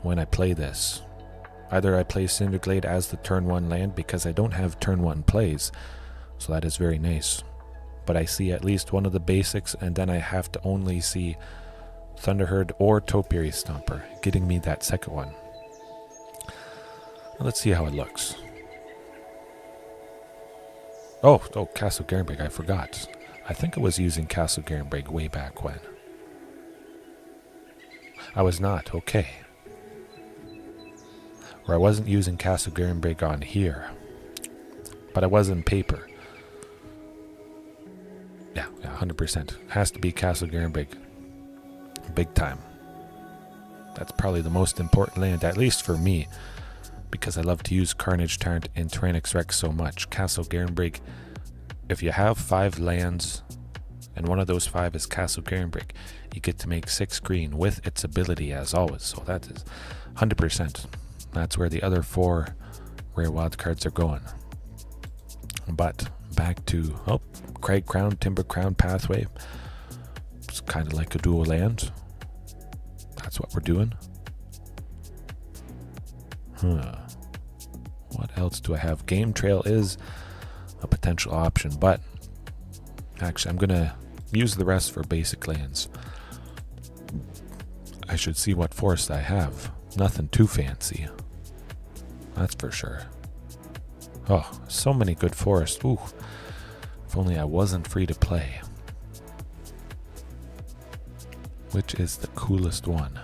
when I play this. Either I play Cinderglade as the turn 1 land because I don't have turn 1 plays, so that is very nice. But I see at least one of the basics, and then I have to only see Thunderherd or Topiary Stomper, getting me that second one. Let's see how it looks. Oh, Castle Garenbrig, I forgot. I think I was using Castle Garenbrig way back when. I was not, okay. Or I wasn't using Castle Garenbrig on here. But I was in paper. Yeah, 100%. Has to be Castle Garenbrig. Big time. That's probably the most important land, at least for me, because I love to use Carnage Tyrant and Tyrannosaurus Rex so much. Castle Garenbrig, if you have 5 lands, and one of those 5 is Castle Garenbrig, you get to make 6 green with its ability as always, so that is 100%. That's where the other 4 rare wild cards are going. But back to Crag Crown, Timber Crown Pathway. It's kind of like a dual land. That's what we're doing. What else do I have? Game Trail is a potential option, but actually I'm gonna use the rest for basic lands. I should see what forest I have. Nothing too fancy, that's for sure. Oh, so many good forests. Ooh, if only I wasn't free to play. Which is the coolest one?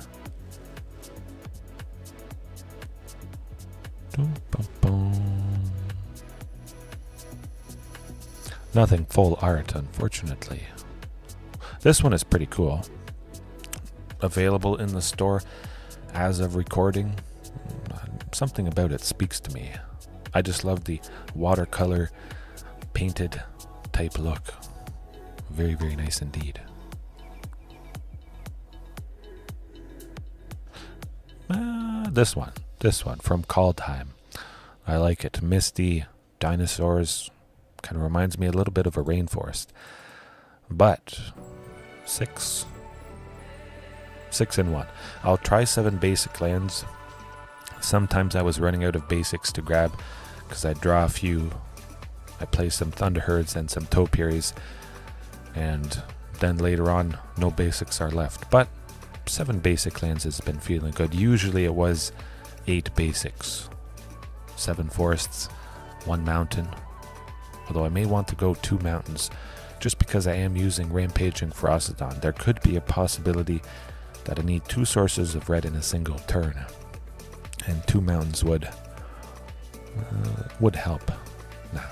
Nothing full art, unfortunately. This one is pretty cool. Available in the store as of recording. Something about it speaks to me. I just love the watercolor painted type look. Very, very nice indeed. This one from Kaldheim. I like it. Misty, dinosaurs, kind of reminds me a little bit of a rainforest. But 6 in 1. I'll try 7 basic lands. Sometimes I was running out of basics to grab because I draw a few. I play some Thunderherds and some Topiaries, and then later on no basics are left. But 7 basic lands has been feeling good. Usually it was 8 basics, 7 forests, 1 mountain. Although I may want to go 2 mountains just because I am using Rampaging Ferocidon. There could be a possibility that I need 2 sources of red in a single turn, and 2 mountains would help. No.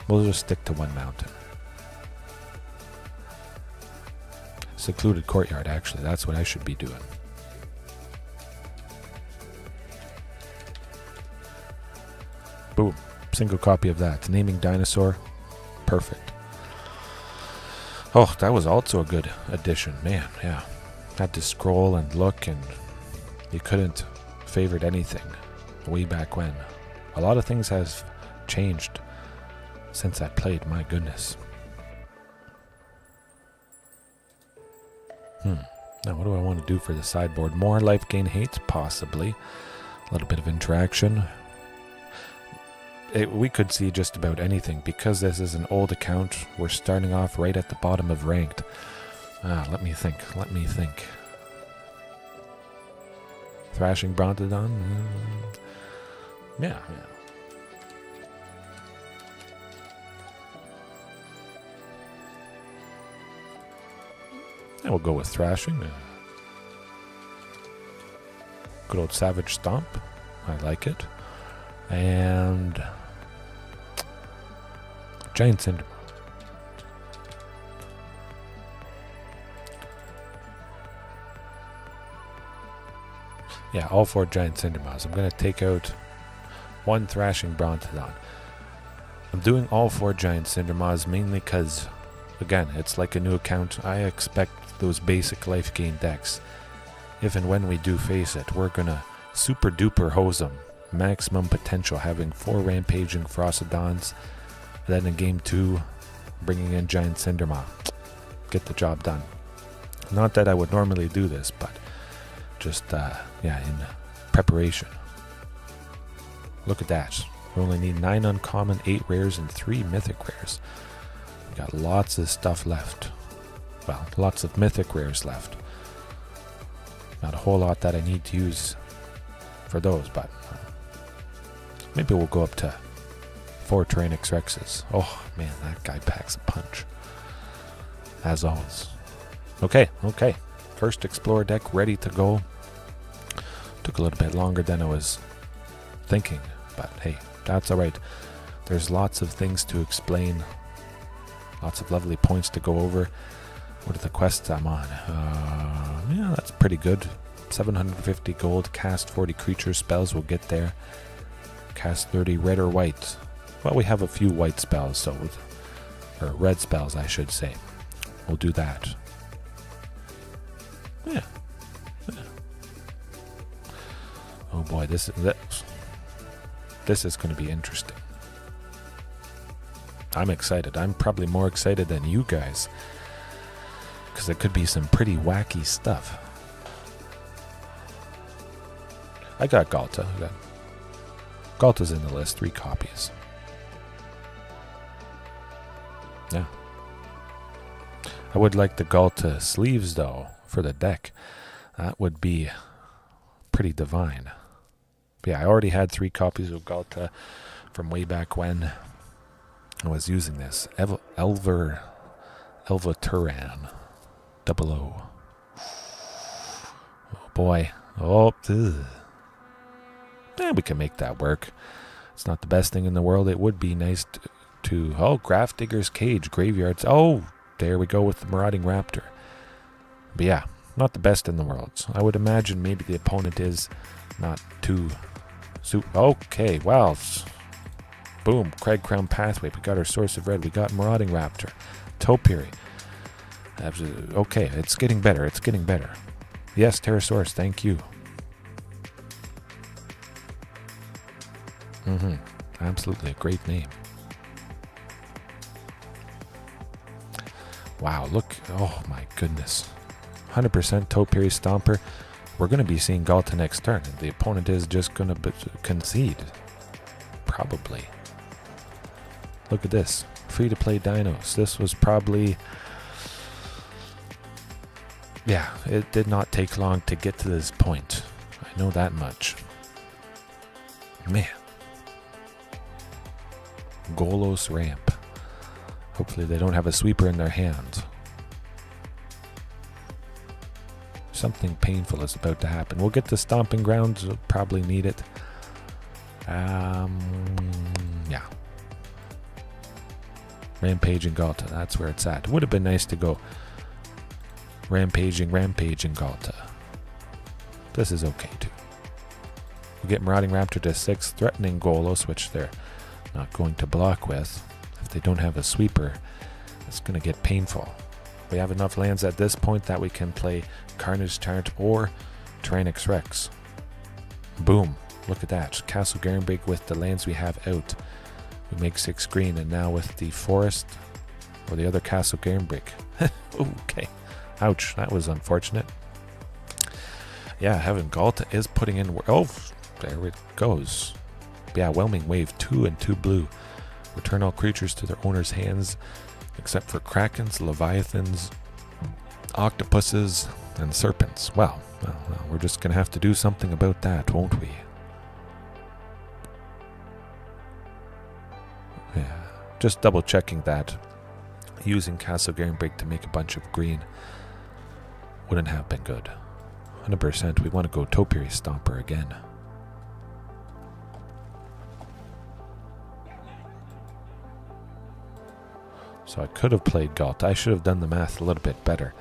We'll just stick to 1 mountain. Secluded courtyard, actually. That's what I should be doing. Boom. Single copy of that. Naming dinosaur. Perfect. Oh, that was also a good addition. Man, yeah. Had to scroll and look, and you couldn't favorite anything way back when. A lot of things have changed since I played, my goodness. Now what do I want to do for the sideboard? More life gain hate? Possibly. A little bit of interaction. We could see just about anything. Because this is an old account, we're starting off right at the bottom of ranked. Let me think. Thrashing Brontodon? Yeah. And we'll go with Thrashing. Good old Savage Stomp. I like it. And Giant Cinder. Yeah, all 4 Giant Cindermaws. I'm going to take out 1 Thrashing Brontodon. I'm doing all 4 Giant Cindermaws mainly because, again, it's like a new account. I expect those basic life gain decks. If and when we do face it, we're going to super duper hose them. Maximum potential, having 4 Rampaging Ferocidons. Then in game 2, bringing in Giant Cindermaw. Get the job done. Not that I would normally do this, but just, in preparation. Look at that. We only need 9 uncommon, 8 rares, and 3 mythic rares. We got lots of stuff left. Well, lots of mythic rares left. Not a whole lot that I need to use for those, but maybe we'll go up to 4 Tyrannix Rexes. Oh, man, that guy packs a punch. As always. Okay. First Explorer deck ready to go. Took a little bit longer than I was thinking, but hey, that's alright. There's lots of things to explain. Lots of lovely points to go over. What are the quests I'm on? Yeah, that's pretty good. 750 gold, cast 40 creature spells, we'll get there. Cast 30 red or white. Well, we have a few white spells, or red spells, I should say. We'll do that. Yeah. Oh boy, this is going to be interesting. I'm excited. I'm probably more excited than you guys, because it could be some pretty wacky stuff. I got Galta. Galta's in the list, 3 copies. Yeah. I would like the Galta sleeves, though, for the deck. That would be pretty divine. But yeah, I already had 3 copies of Galta from way back when I was using this. Elva Turan 00. Oh boy. Oh, we can make that work. It's not the best thing in the world. It would be nice to oh, Grafdigger's Cage, Graveyards. Oh, there we go with the Marauding Raptor. But yeah, not the best in the world. So I would imagine maybe the opponent is not too... Okay, well... Boom, Craig Crown Pathway. We got our Source of Red. We got Marauding Raptor. Topiary. Okay, it's getting better. It's getting better. Yes, Pterosaurus, thank you. Absolutely a great name. Wow, look. Oh my goodness. 100% Topiary Stomper. We're going to be seeing Galta next turn. The opponent is just going to concede. Probably. Look at this. Free to play Dinos. This was probably... Yeah, it did not take long to get to this point. I know that much. Man. Golos ramp. Hopefully they don't have a sweeper in their hand. Something painful is about to happen. We'll get to Stomping Grounds. We'll probably need it. Yeah. Rampaging Galta. That's where it's at. It would have been nice to go Rampaging Galta. This is okay too. We'll get Marauding Raptor to 6, threatening Golos, which they're not going to block with. If they don't have a sweeper, it's going to get painful. We have enough lands at this point that we can play Carnage Tyrant or Tyrannix Rex. Boom. Look at that. Castle Garenbrig with the lands we have out. We make 6 green, and now with the forest or the other Castle Garenbrig. Okay. Ouch. That was unfortunate. Yeah, Heaven Galta is putting in... Oh, there it goes. Yeah, Whelming Wave, 2 and 2 blue. Return all creatures to their owner's hands, except for Krakens, Leviathans, Octopuses, and Serpents. Well, we're just going to have to do something about that, won't we? Yeah, just double checking that using Castle Garenbrig to make a bunch of green wouldn't have been good. 100% we want to go Topiary Stomper again. So I could have played Galta. I should have done the math a little bit better.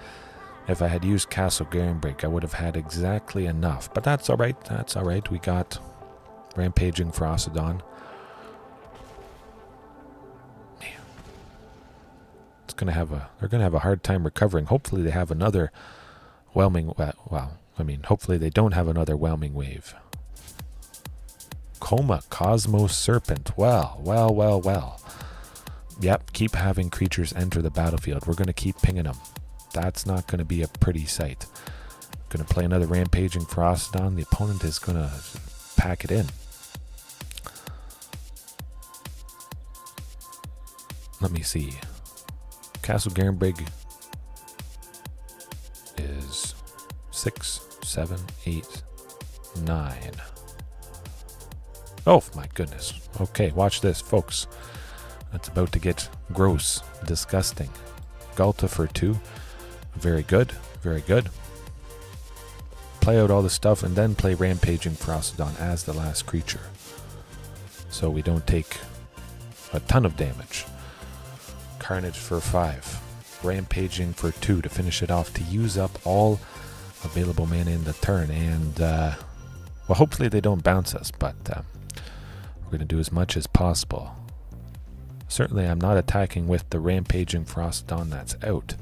If I had used Castle Garenbrig, I would have had exactly enough. But that's alright. That's alright. We got Rampaging Ferocidon. It's gonna have they're gonna have a hard time recovering. Hopefully they have another Whelming... Well, I mean, hopefully they don't have another Whelming Wave. Coma Cosmos Serpent. Well. Yep, keep having creatures enter the battlefield. We're going to keep pinging them. That's not going to be a pretty sight. Going to play another Rampaging Ferocidon. The opponent is going to pack it in. Let me see. Castle Garenbrig is 6, 7, 8, 9. Oh my goodness. Okay, watch this, folks. That's about to get gross, disgusting. Galta for 2. Very good, very good. Play out all the stuff and then play Rampaging Ferocidon as the last creature, so we don't take a ton of damage. Carnage for 5. Rampaging for 2 to finish it off, to use up all available mana in the turn. And, well, hopefully they don't bounce us, but we're going to do as much as possible. Certainly I'm not attacking with the Rampaging Ferocidon that's out.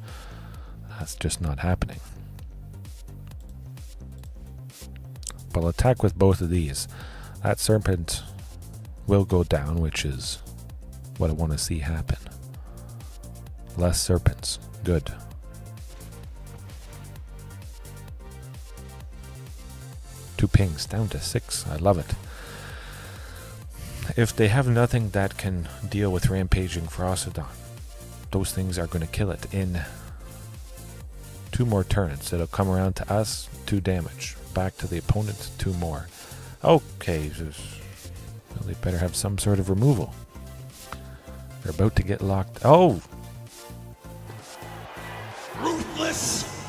That's just not happening. But I'll attack with both of these. That Serpent will go down, which is what I want to see happen. Less Serpents. Good. Two pings down to 6. I love it. If they have nothing that can deal with Rampaging Ferocidon, those things are going to kill it in 2 more turns. It'll come around to us, 2 damage. Back to the opponent, 2 more. Okay, Well, they better have some sort of removal. They're about to get locked. Oh! Ruthless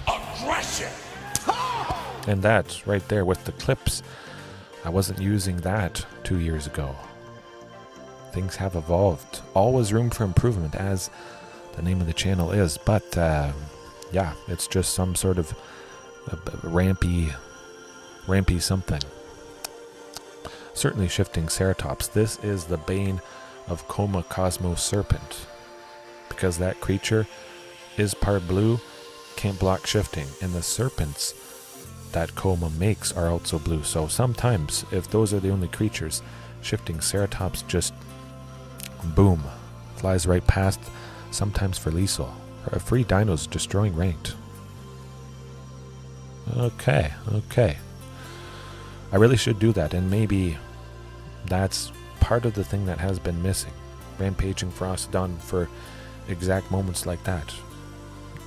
aggression. And that's right there with the clips. I wasn't using that 2 years ago. Things have evolved. Always room for improvement, as the name of the channel is. But, yeah, it's just some sort of rampy something. Certainly shifting Ceratops. This is the bane of Coma Cosmos Serpent. Because that creature is part blue, can't block shifting. And the serpents that Coma makes are also blue. So sometimes, if those are the only creatures, shifting Ceratops just, boom, flies right past, sometimes for lethal. Free dinos destroying ranked. Okay. I really should do that, and maybe that's part of the thing that has been missing. Rampaging Frost done for exact moments like that.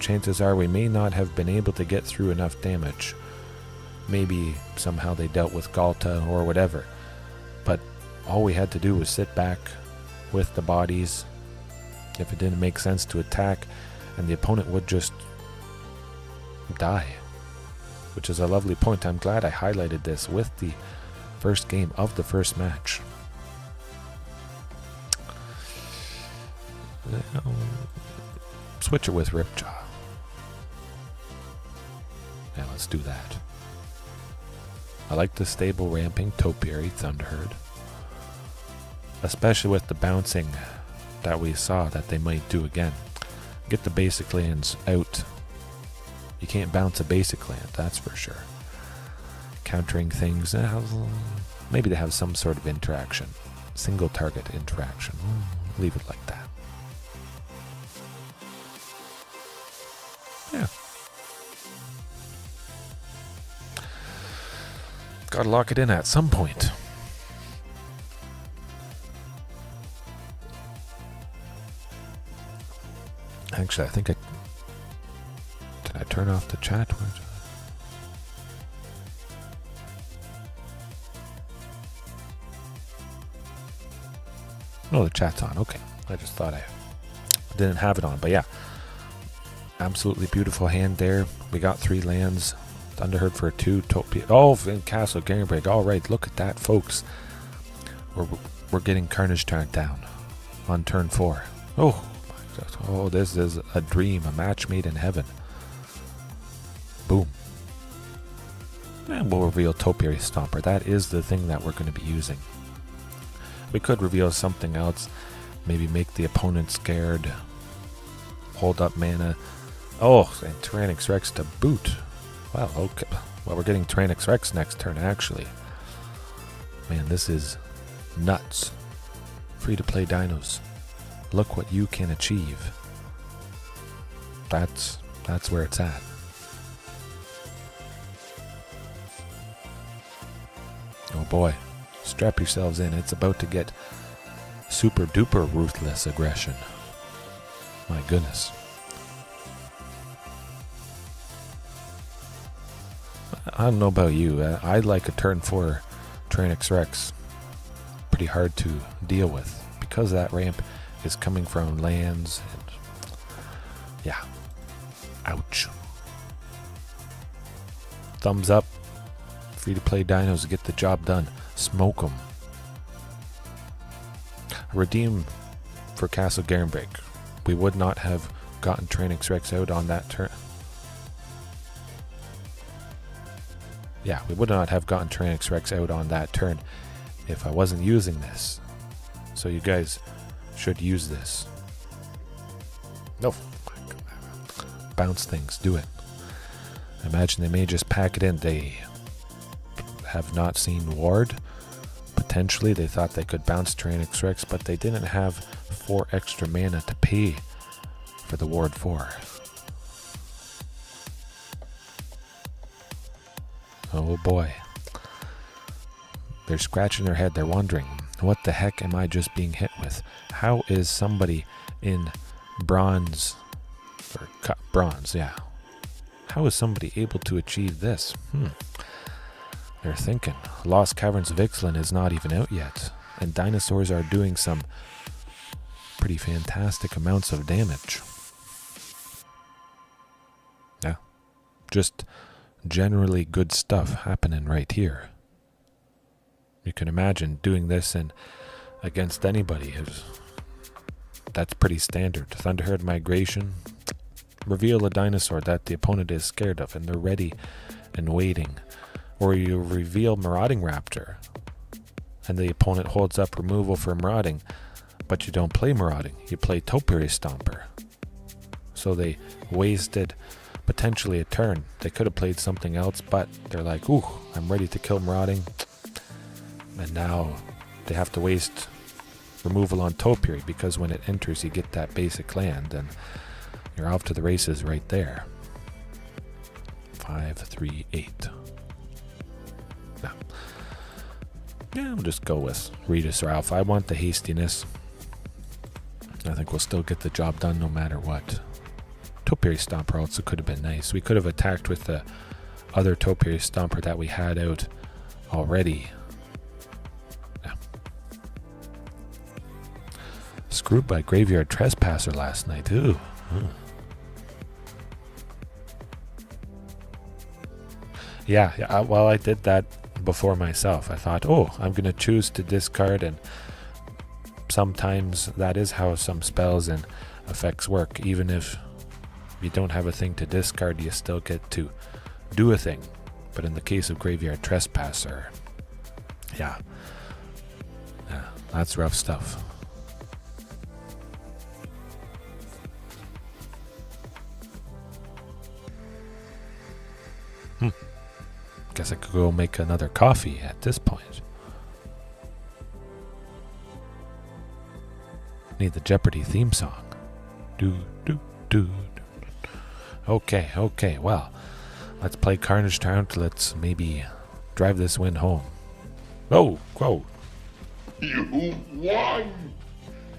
Chances are we may not have been able to get through enough damage. Maybe somehow they dealt with Galta or whatever. But all we had to do was sit back with the bodies. If it didn't make sense to attack, and the opponent would just die. Which is a lovely point. I'm glad I highlighted this with the first game of the first match. Switch it with Ripjaw. Yeah, let's do that. I like the stable ramping Topiary Thunderherd. Especially with the bouncing that we saw that they might do again. Get the basic lands out. You can't bounce a basic land, that's for sure. Countering things, maybe they have some sort of interaction. Single target interaction. Leave it like that. Yeah. Gotta lock it in at some point. Actually, I think did I turn off the chat? No, the chat's on. Okay. I just thought I didn't have it on. But yeah, absolutely beautiful hand there. We got 3 lands. Thunderherd for 2. Oh, and Castle Garenbrig. All right, look at that, folks. We're getting Carnage turned down on turn 4. Oh, my God. Oh, this is a dream, a match made in heaven. Boom. And we'll reveal Topiary Stomper. That is the thing that we're going to be using. We could reveal something else. Maybe make the opponent scared. Hold up mana. Oh, and Tyrannix Rex to boot. Well, okay. Well, we're getting Tyrannix Rex next turn, actually. Man, this is nuts. Free-to-play dinos. Look what you can achieve. That's where it's at. Oh boy, strap yourselves in. It's about to get super duper ruthless aggression. My goodness. I don't know about you. I like a turn 4 Tyrannix Rex. Pretty hard to deal with because that ramp is coming from lands. And yeah. Ouch. Thumbs up. Free-to-play dinos get the job done. Smoke them. Redeem for Castle Garenbrig. We would not have gotten Tyrannix Rex out on that turn. Yeah, we would not have gotten Tyrannix Rex out on that turn if I wasn't using this. So you guys should use this. No. Bounce things. Do it. Imagine they may just pack it in. They have not seen Ward. Potentially they thought they could bounce Tyrannix Rex, but they didn't have 4 extra mana to pay for the Ward 4. Oh boy. They're scratching their head. They're wondering, what the heck am I just being hit with? How is somebody in bronze, or bronze, yeah. How is somebody able to achieve this? They're thinking, Lost Caverns of Ixalan is not even out yet, and dinosaurs are doing some pretty fantastic amounts of damage. Yeah, just generally good stuff happening right here. You can imagine doing this against anybody. That's pretty standard. Thunderherd migration. Reveal a dinosaur that the opponent is scared of and they're ready and waiting. Or you reveal Marauding Raptor and the opponent holds up removal for Marauding, but you don't play Marauding. You play Topiary Stomper. So they wasted potentially a turn. They could have played something else, but they're like, ooh, I'm ready to kill Marauding. And now they have to waste removal on Topiary because when it enters you get that basic land and you're off to the races right there. 5, 3, 8. Now, yeah, we'll just go with Regis or Alpha. I want the hastiness. I think we'll still get the job done no matter what. Topiary Stomper also could have been nice. We could have attacked with the other Topiary Stomper that we had out already. Yeah. Screwed by Graveyard Trespasser last night. Ooh. Yeah, well, I did that before myself. I thought, oh, I'm going to choose to discard, and sometimes that is how some spells and effects work. Even if you don't have a thing to discard, you still get to do a thing. But in the case of Graveyard Trespasser, yeah, that's rough stuff. Guess I could go make another coffee at this point. Need the Jeopardy theme song. Do, do, do, do. Okay, well, let's play Carnage Town. Let's maybe drive this win home. Oh, whoa. You won!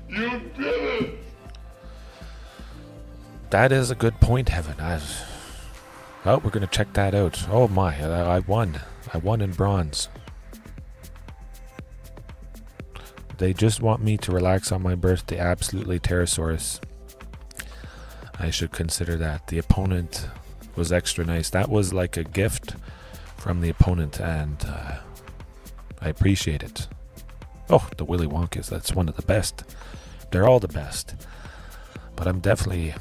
You did it! That is a good point, Heaven. Oh, we're going to check that out. Oh my, I won. I won in bronze. They just want me to relax on my birthday. Absolutely, Pterosaurus. I should consider that. The opponent was extra nice. That was like a gift from the opponent, and I appreciate it. Oh, the Willy Wonkas. That's one of the best. They're all the best. But I'm definitely...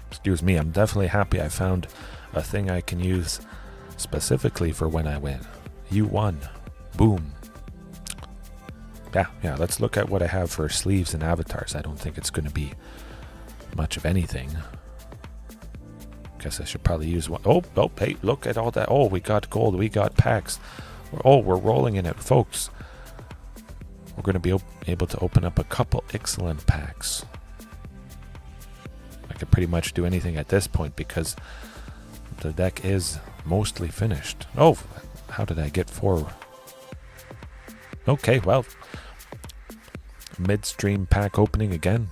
excuse me, I'm definitely happy I found a thing I can use specifically for when I win. You won. Boom. Yeah, let's look at what I have for sleeves and avatars. I don't think it's going to be much of anything. Guess I should probably use one. Oh, hey, look at all that. Oh, we got gold. We got packs. Oh, we're rolling in it, folks. We're going to be able to open up a couple excellent packs. I could pretty much do anything at this point because the deck is mostly finished. Oh, how did I get 4? Okay, well, midstream pack opening again.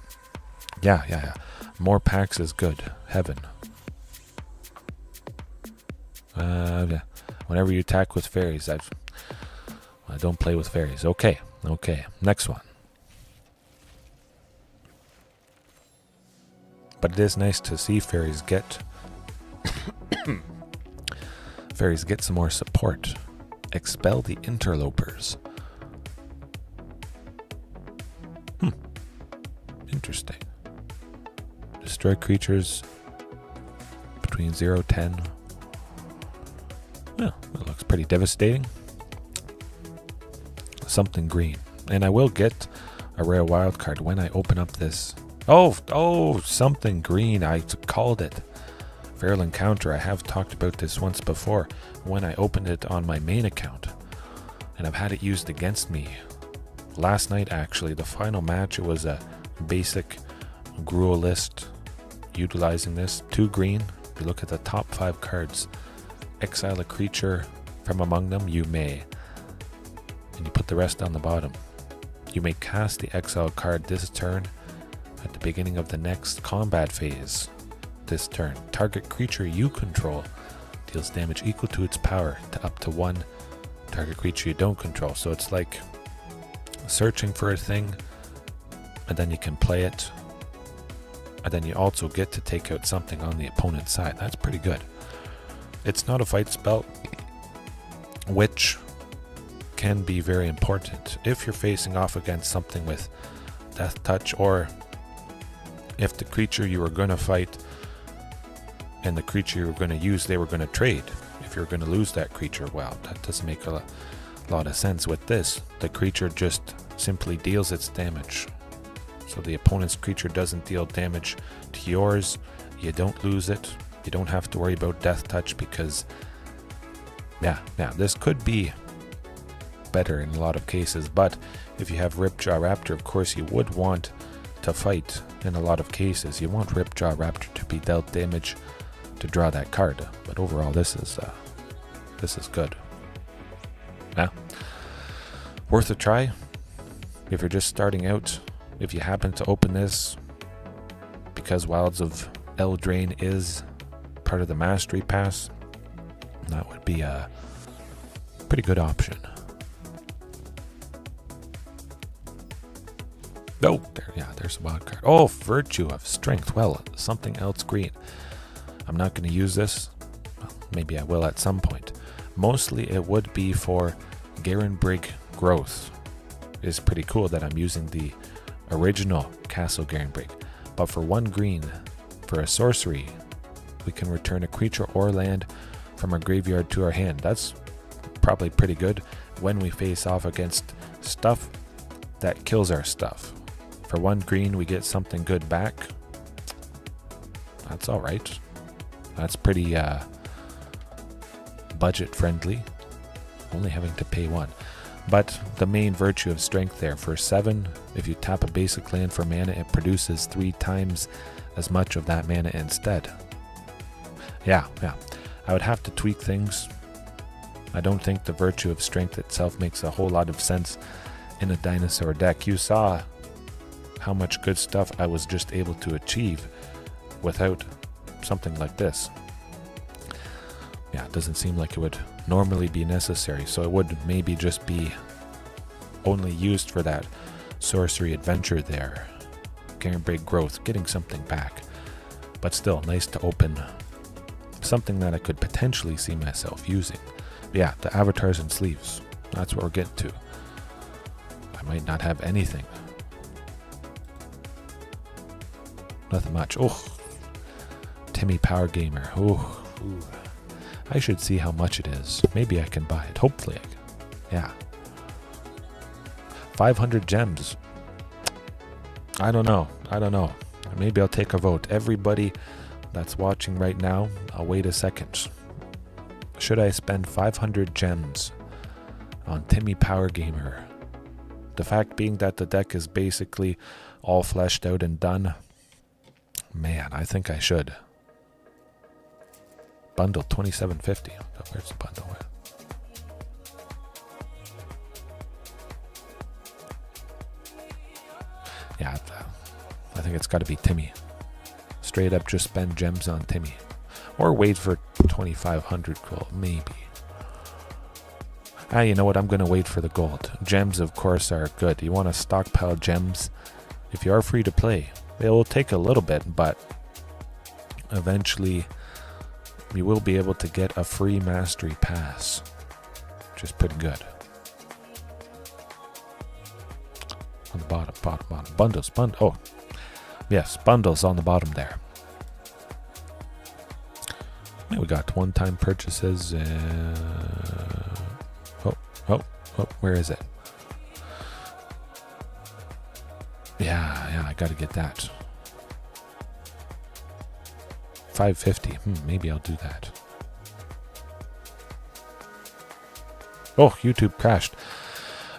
Yeah. More packs is good. Heaven. Yeah. Whenever you attack with fairies, I don't play with fairies. Okay. Next one. But it is nice to see fairies get some more support. Expel the interlopers. Interesting. Destroy creatures between 0-10. Well, that looks pretty devastating. Something green. And I will get a rare wild card when I open up this. Oh, something green. I called it. Feral Encounter. I have talked about this once before when I opened it on my main account. And I've had it used against me. Last night, actually, the final match, it was a basic Gruul list utilizing this. 2 green. If you look at the top 5 cards, exile a creature from among them, you may. And you put the rest on the bottom. You may cast the exile card this turn at the beginning of the next combat phase. This turn, target creature you control deals damage equal to its power to up to one target creature you don't control. So it's like searching for a thing, and then you can play it, and then you also get to take out something on the opponent's side. That's pretty good. It's not a fight spell, which can be very important if you're facing off against something with Death Touch, or if the creature you were going to fight and the creature you were going to use, they were going to trade. If you're going to lose that creature, well, that doesn't make a lot of sense. With this, the creature just simply deals its damage. So the opponent's creature doesn't deal damage to yours. You don't lose it. You don't have to worry about Death Touch because, yeah, this could be better in a lot of cases. But if you have Ripjaw Raptor, of course, you would want to fight in a lot of cases. You want Ripjaw Raptor to be dealt damage to draw that card. But overall, this is good. Yeah, worth a try if you're just starting out. If you happen to open this because Wilds of Eldraine is part of the Mastery Pass, that would be a pretty good option. Oh, there's a wild card. Oh, Virtue of Strength. Well, something else green. I'm not going to use this. Well, maybe I will at some point. Mostly it would be for Garenbrig Growth. It's pretty cool that I'm using the original Castle Garenbrig. But for 1 green, for a sorcery, we can return a creature or land from our graveyard to our hand. That's probably pretty good when we face off against stuff that kills our stuff. For 1 green, we get something good back. That's alright. That's pretty budget friendly. Only having to pay 1. But the main Virtue of Strength there, for 7, if you tap a basic land for mana, it produces 3 times as much of that mana instead. Yeah. I would have to tweak things. I don't think the Virtue of Strength itself makes a whole lot of sense in a dinosaur deck. You saw how much good stuff I was just able to achieve without something like this. Yeah, it doesn't seem like it would normally be necessary, so it would maybe just be only used for that sorcery adventure there. Garenbrig Growth, getting something back. But still, nice to open something that I could potentially see myself using. But yeah, the avatars and sleeves. That's what we're getting to. I might not have anything. Nothing much. Oh, Timmy Power Gamer. Oh, I should see how much it is. Maybe I can buy it. Hopefully I can. Yeah. 500 gems. I don't know. Maybe I'll take a vote. Everybody that's watching right now, I'll wait a second. Should I spend 500 gems on Timmy Power Gamer? The fact being that the deck is basically all fleshed out and done. Man, I think I should. Bundle $27.50. Where's the bundle at? Yeah, I think it's got to be Timmy. Straight up just spend gems on Timmy. Or wait for 2,500 gold, maybe. You know what? I'm going to wait for the gold. Gems, of course, are good. You want to stockpile gems if you are free to play. It will take a little bit, but eventually you will be able to get a free Mastery Pass, which is pretty good. On the bottom. Bundles. Oh, yes, bundles on the bottom there. We got one-time purchases. Oh, where is it? Yeah, I gotta get that. $5.50. Maybe I'll do that. Oh, YouTube crashed.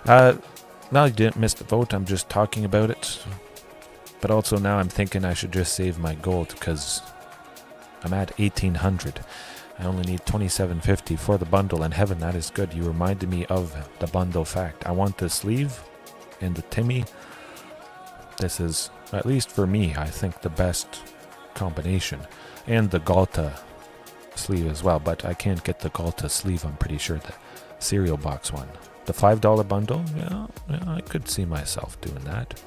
Now you didn't miss the vote. I'm just talking about it. But also now I'm thinking I should just save my gold because I'm at 1,800. I only need $27.50 for the bundle, and heaven, that is good. You reminded me of the bundle fact. I want the sleeve and the Timmy. This is, at least for me, I think the best combination. And the Galta sleeve as well, but I can't get the Galta sleeve, I'm pretty sure, the cereal box one. The $5 bundle, yeah, I could see myself doing that.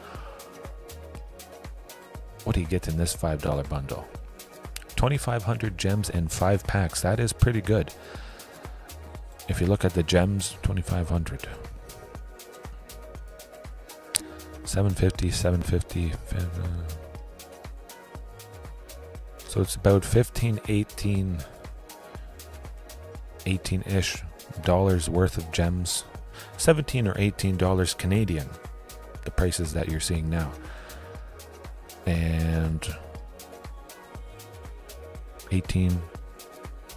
What do you get in this $5 bundle? 2,500 gems and 5 packs. That is pretty good. If you look at the gems, 2,500. 750, 750. So it's about 15, 18-ish dollars worth of gems. 17 or $18 Canadian, the prices that you're seeing now. And 18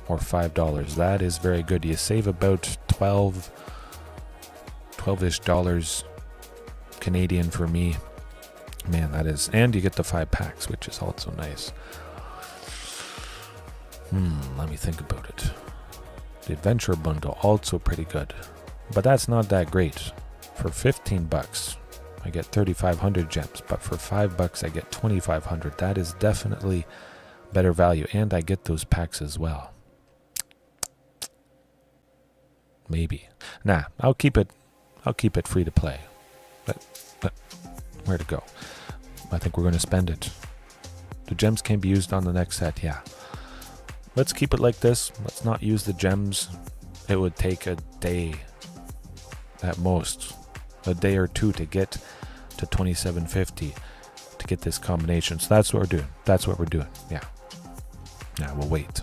or $5. That is very good. You save about 12-ish dollars Canadian for me. Man, that is, and you get the 5 packs, which is also nice. Let me think about it. The adventure bundle, also pretty good, but that's not that great. For 15 bucks, I get 3,500 gems, but for $5 I get 2,500. That is definitely better value, and I get those packs as well. Maybe. Nah, I'll keep it free to play. But where to go? I think we're going to spend it. The gems can be used on the next set, yeah. Let's keep it like this. Let's not use the gems. It would take a day at most. A day or two to get to 2750 to get this combination. So that's what we're doing. Yeah. Now we'll wait.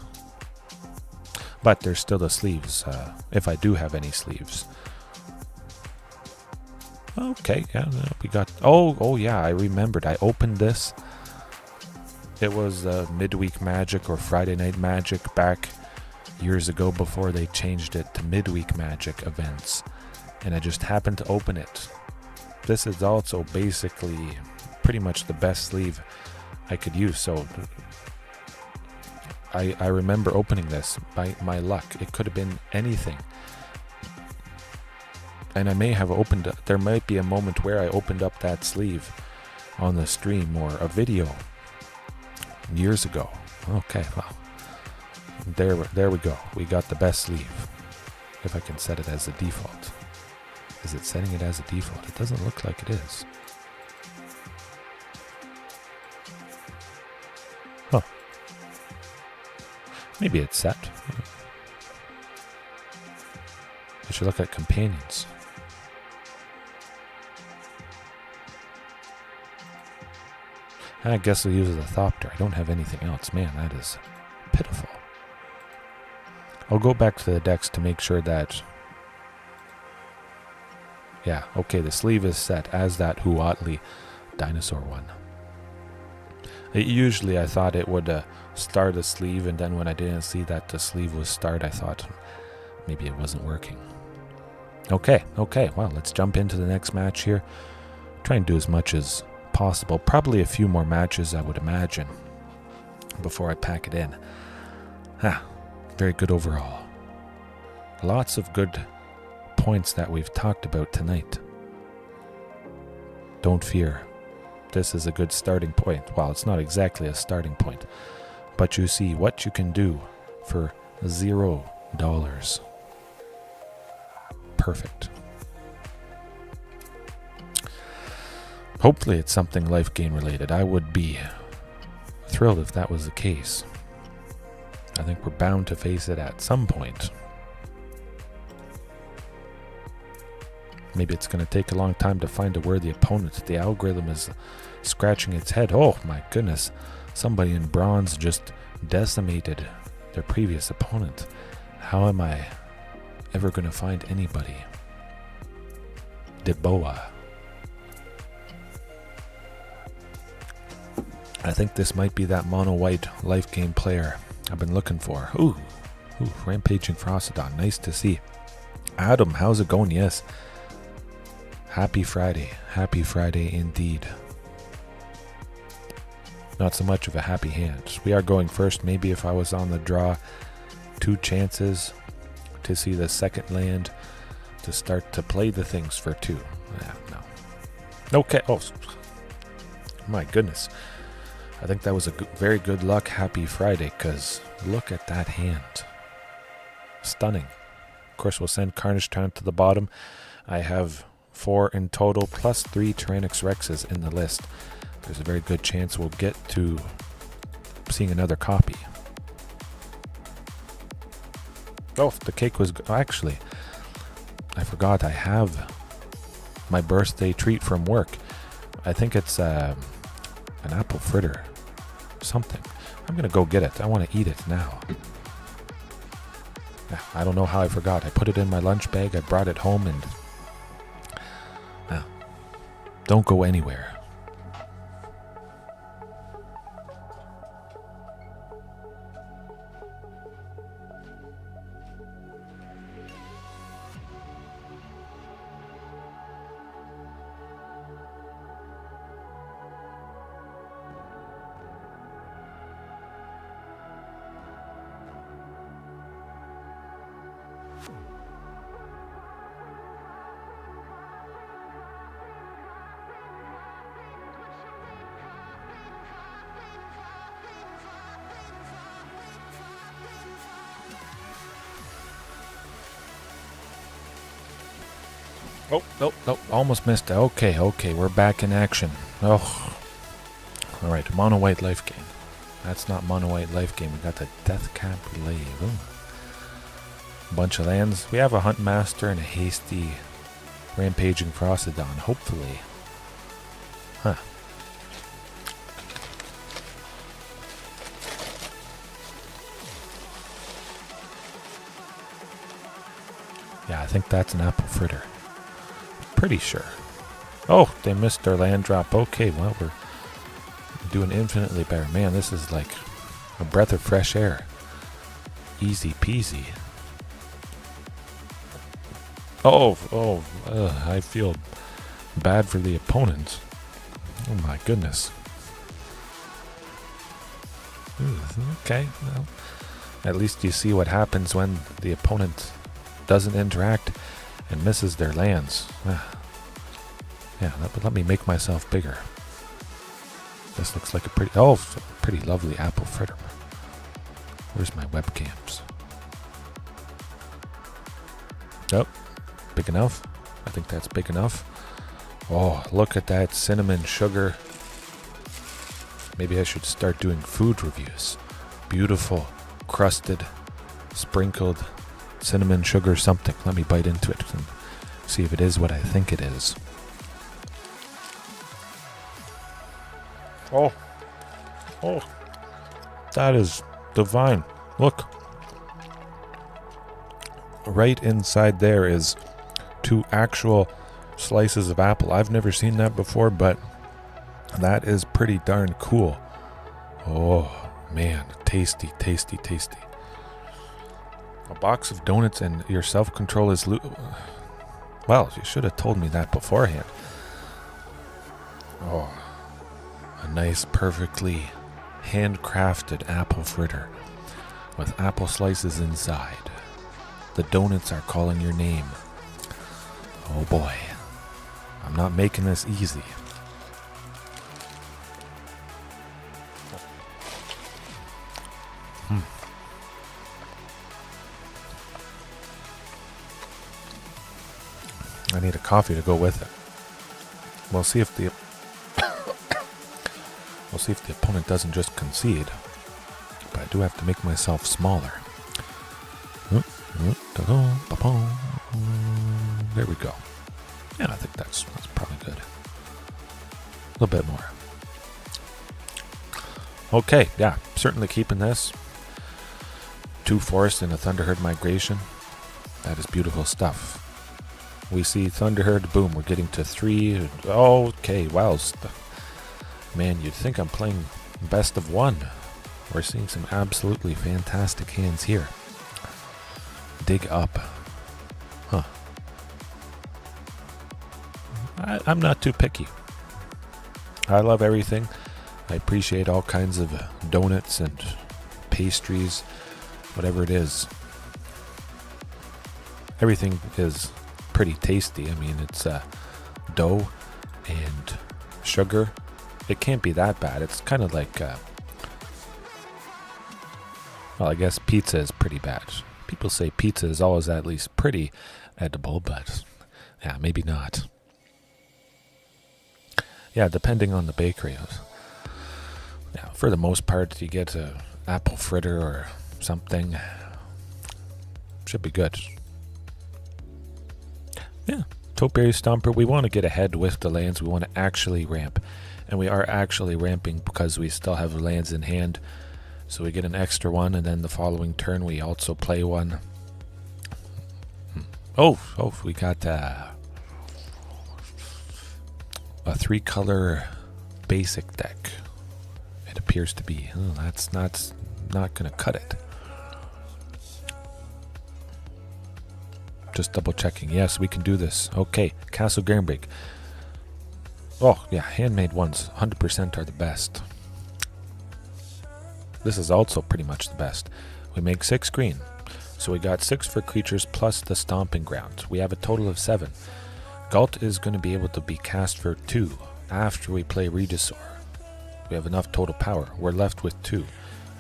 But there's still the sleeves, if I do have any sleeves. Okay, yeah, we got... Oh yeah, I remembered. I opened this. It was midweek magic or Friday night magic back years ago before they changed it to midweek magic events. And I just happened to open it. This is also basically pretty much the best sleeve I could use. So I remember opening this by my luck. It could have been anything. And I may have opened it. There might be a moment where I opened up that sleeve on the stream or a video years ago. Okay, well, there we go. We got the best sleeve. If I can set it as a default. Is it setting it as a default? It doesn't look like it is. Huh. Maybe it's set. I should look at companions. I guess I'll use the Thopter. I don't have anything else. Man, that is pitiful. I'll go back to the decks to make sure that... Yeah, okay, the sleeve is set as that Huatli dinosaur one. Usually I thought it would start a sleeve, and then when I didn't see that the sleeve was start, I thought maybe it wasn't working. Okay, well, let's jump into the next match here. Try and do as much as possible. Probably a few more matches, I would imagine, before I pack it in. Very good overall. Lots of good points that we've talked about tonight. Don't fear. This is a good starting point. Well, it's not exactly a starting point, but you see what you can do for $0. Perfect. Hopefully it's something life gain related. I would be thrilled if that was the case. I think we're bound to face it at some point. Maybe it's going to take a long time to find a worthy opponent. The algorithm is scratching its head. Oh my goodness. Somebody in bronze just decimated their previous opponent. How am I ever going to find anybody? Boah. I think this might be that mono-white life game player I've been looking for. Ooh, Rampaging Frostodon. Nice to see. Adam, how's it going? Yes. Happy Friday. Happy Friday indeed. Not so much of a happy hand. We are going first. Maybe if I was on the draw, 2 chances to see the second land to start to play the things for 2. No. Okay. Oh, my goodness. I think that was a very good luck Happy Friday, because look at that hand. Stunning. Of course, we'll send Carnage Tyrant to the bottom. I have 4 in total, plus 3 Tyrannix Rexes in the list. There's a very good chance we'll get to seeing another copy. Oh, the cake was... Actually, I forgot I have my birthday treat from work. I think it's an apple fritter. Something. I'm going to go get it. I want to eat it now. I don't know how I forgot. I put it in my lunch bag. I brought it home and... don't go anywhere. Oh, nope, almost missed it. Okay, we're back in action. Oh, alright, mono white life gain. That's not mono white life gain. We got the Death Cap Glaive. Bunch of lands. We have a Huntmaster and a hasty Rampaging Frostodon, hopefully. Huh. Yeah, I think that's an apple fritter. Pretty sure. Oh, they missed their land drop. Okay, well, we're doing infinitely better. Man, this is like a breath of fresh air. Easy peasy. I feel bad for the opponents. Oh my goodness. Okay, well, at least you see what happens when the opponent doesn't interact and misses their lands. Yeah, let me make myself bigger. This looks like a pretty lovely apple fritter. Where's my webcams? Nope. Big enough? I think that's big enough. Oh, look at that cinnamon sugar. Maybe I should start doing food reviews. Beautiful, crusted, sprinkled cinnamon sugar something. Let me bite into it and see if it is what I think it is. Oh, that is divine. Look. Right inside there is 2 actual slices of apple. I've never seen that before, but that is pretty darn cool. Oh, man. Tasty, tasty, tasty. A box of donuts and your self-control is... Well, you should have told me that beforehand. Oh, a nice, perfectly handcrafted apple fritter with apple slices inside. The donuts are calling your name. Oh boy. I'm not making this easy. I need a coffee to go with it. We'll see if the opponent doesn't just concede. But I do have to make myself smaller. There we go. Yeah, I think that's probably good. A little bit more. Okay, yeah, certainly keeping this. 2 forests and a Thunderherd migration. That is beautiful stuff. We see Thunderherd, boom, we're getting to 3. Okay, wow. Man, you'd think I'm playing best of 1. We're seeing some absolutely fantastic hands here. Dig up. Huh. I'm not too picky. I love everything. I appreciate all kinds of donuts and pastries, whatever it is. Everything is pretty tasty. I mean, it's dough and sugar it can't be that bad. It's kind of like, well, I guess pizza is pretty bad. People say pizza is always at least pretty edible, but yeah, maybe not. Yeah, depending on the bakery. Yeah, for the most part, you get a apple fritter or something. Should be good. Yeah, Topiary Stomper, we want to get ahead with the lands. We want to actually ramp. And we are actually ramping because we still have lands in hand. So we get an extra one, and then the following turn we also play one. Oh, we got a 3-color basic deck. It appears to be. Oh, that's not going to cut it. Just double checking. Yes, we can do this. Okay, Castle Gernbig. Oh, yeah, handmade ones 100% are the best. This is also pretty much the best. We make 6 green. So we got 6 for creatures plus the Stomping Ground. We have a total of 7. Galt is going to be able to be cast for 2 after we play Regisaur. We have enough total power. We're left with 2.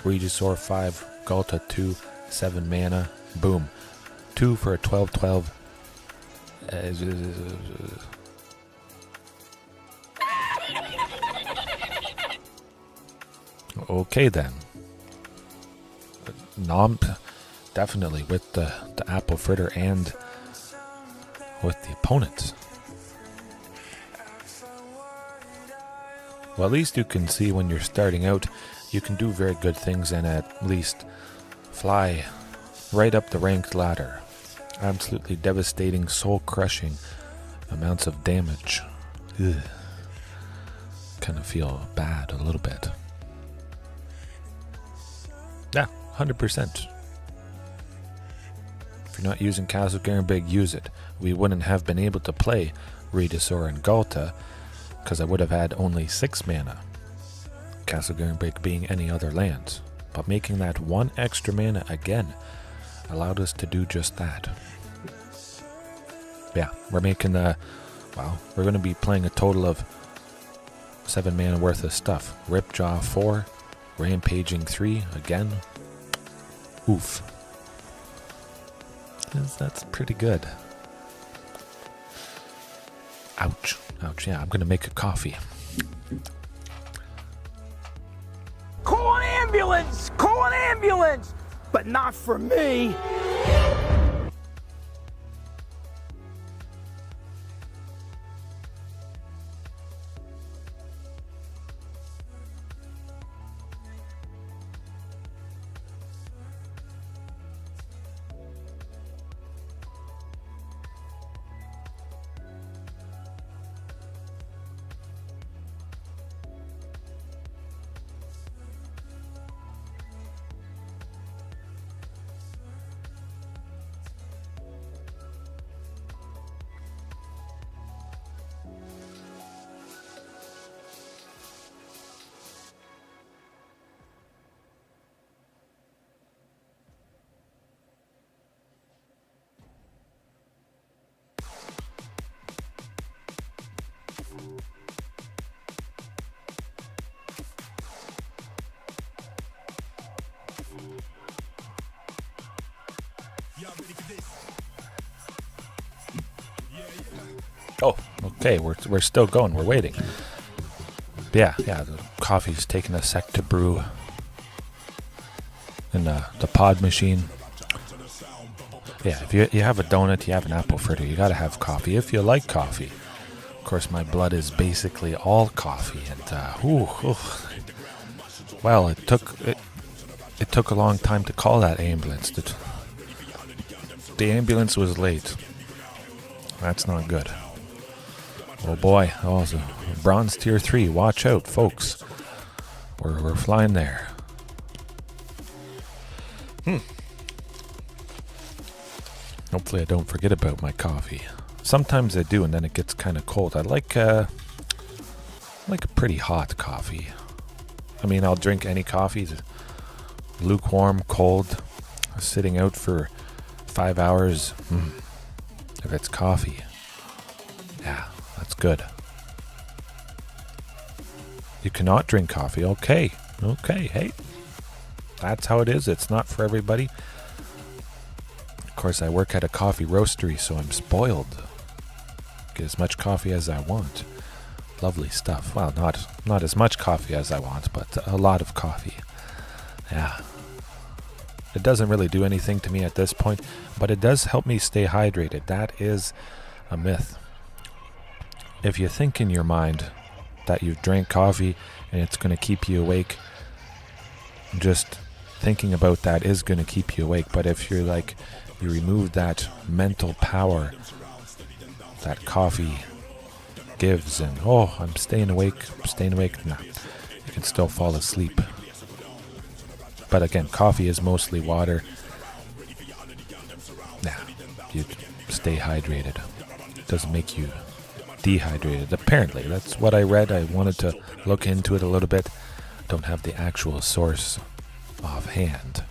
Regisaur 5, Galta 2, 7 mana. Boom. 2 for a 12/12. Okay then. Nom, definitely with the apple fritter and with the opponents. Well, at least you can see when you're starting out, you can do very good things and at least fly right up the ranked ladder. Absolutely devastating, soul-crushing amounts of damage. Ugh. Kind of feel bad a little bit. Yeah, 100%. If you're not using Castle Gernbig, use it. We wouldn't have been able to play Regisaur and Galta because I would have had only 6 mana. Castle Gernbig being any other lands. But making that 1 extra mana again allowed us to do just that. Yeah, we're making we're going to be playing a total of 7 mana worth of stuff. Ripjaw 4, Rampaging 3 again. Oof. That's pretty good. Ouch. Ouch, yeah, I'm going to make a coffee. Call an ambulance! Call an ambulance! But not for me! Oh, okay, we're still going. We're waiting. Yeah, the coffee's taking a sec to brew in the pod machine. Yeah, if you have a donut, you have an apple fritter, you gotta have coffee if you like coffee. Of course, my blood is basically all coffee, and well, it took a long time to call that ambulance. The ambulance was late. That's not good. Oh boy, it's a bronze tier 3. Watch out, folks. We're flying there. Hopefully I don't forget about my coffee. Sometimes I do, and then it gets kind of cold. I like a pretty hot coffee. I mean, I'll drink any coffee. Lukewarm, cold, sitting out for 5 hours. If it's coffee, yeah, that's good. You cannot drink coffee. Okay. Okay. Hey. That's how it is. It's not for everybody. Of course, I work at a coffee roastery, so I'm spoiled. Get as much coffee as I want. Lovely stuff. Well, not as much coffee as I want, but a lot of coffee. Yeah. It doesn't really do anything to me at this point, but it does help me stay hydrated. That is a myth. If you think in your mind that you've drank coffee and it's going to keep you awake, just thinking about that is going to keep you awake. But if you're like, you remove that mental power that coffee gives and, oh, I'm staying awake, nah, you can still fall asleep. But again, coffee is mostly water. Nah, you stay hydrated. It doesn't make you dehydrated. Apparently, that's what I read. I wanted to look into it a little bit. Don't have the actual source offhand.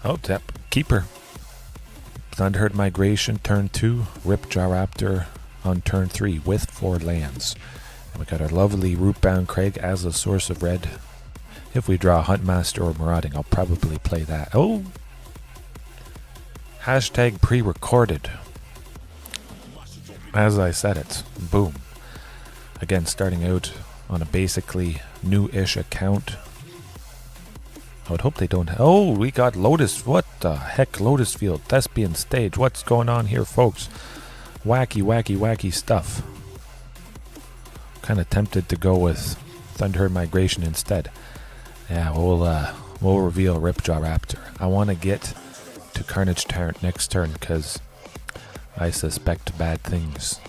Otep, keeper. Thunderherd Migration, turn 2. Ripjaw Raptor on turn 3 with 4 lands. And we got our lovely Rootbound Craig as a source of red. If we draw Huntmaster or Marauding, I'll probably play that. Oh! Hashtag pre-recorded. As I said it. Boom. Again, starting out on a basically new-ish account. I would hope they don't... Oh, we got Lotus. What the heck? Lotus Field. Thespian Stage. What's going on here, folks? Wacky, wacky, wacky stuff. Kind of tempted to go with Thunderherd Migration instead. Yeah, we'll reveal Ripjaw Raptor. I want to get to Carnage Tyrant next turn because I suspect bad things.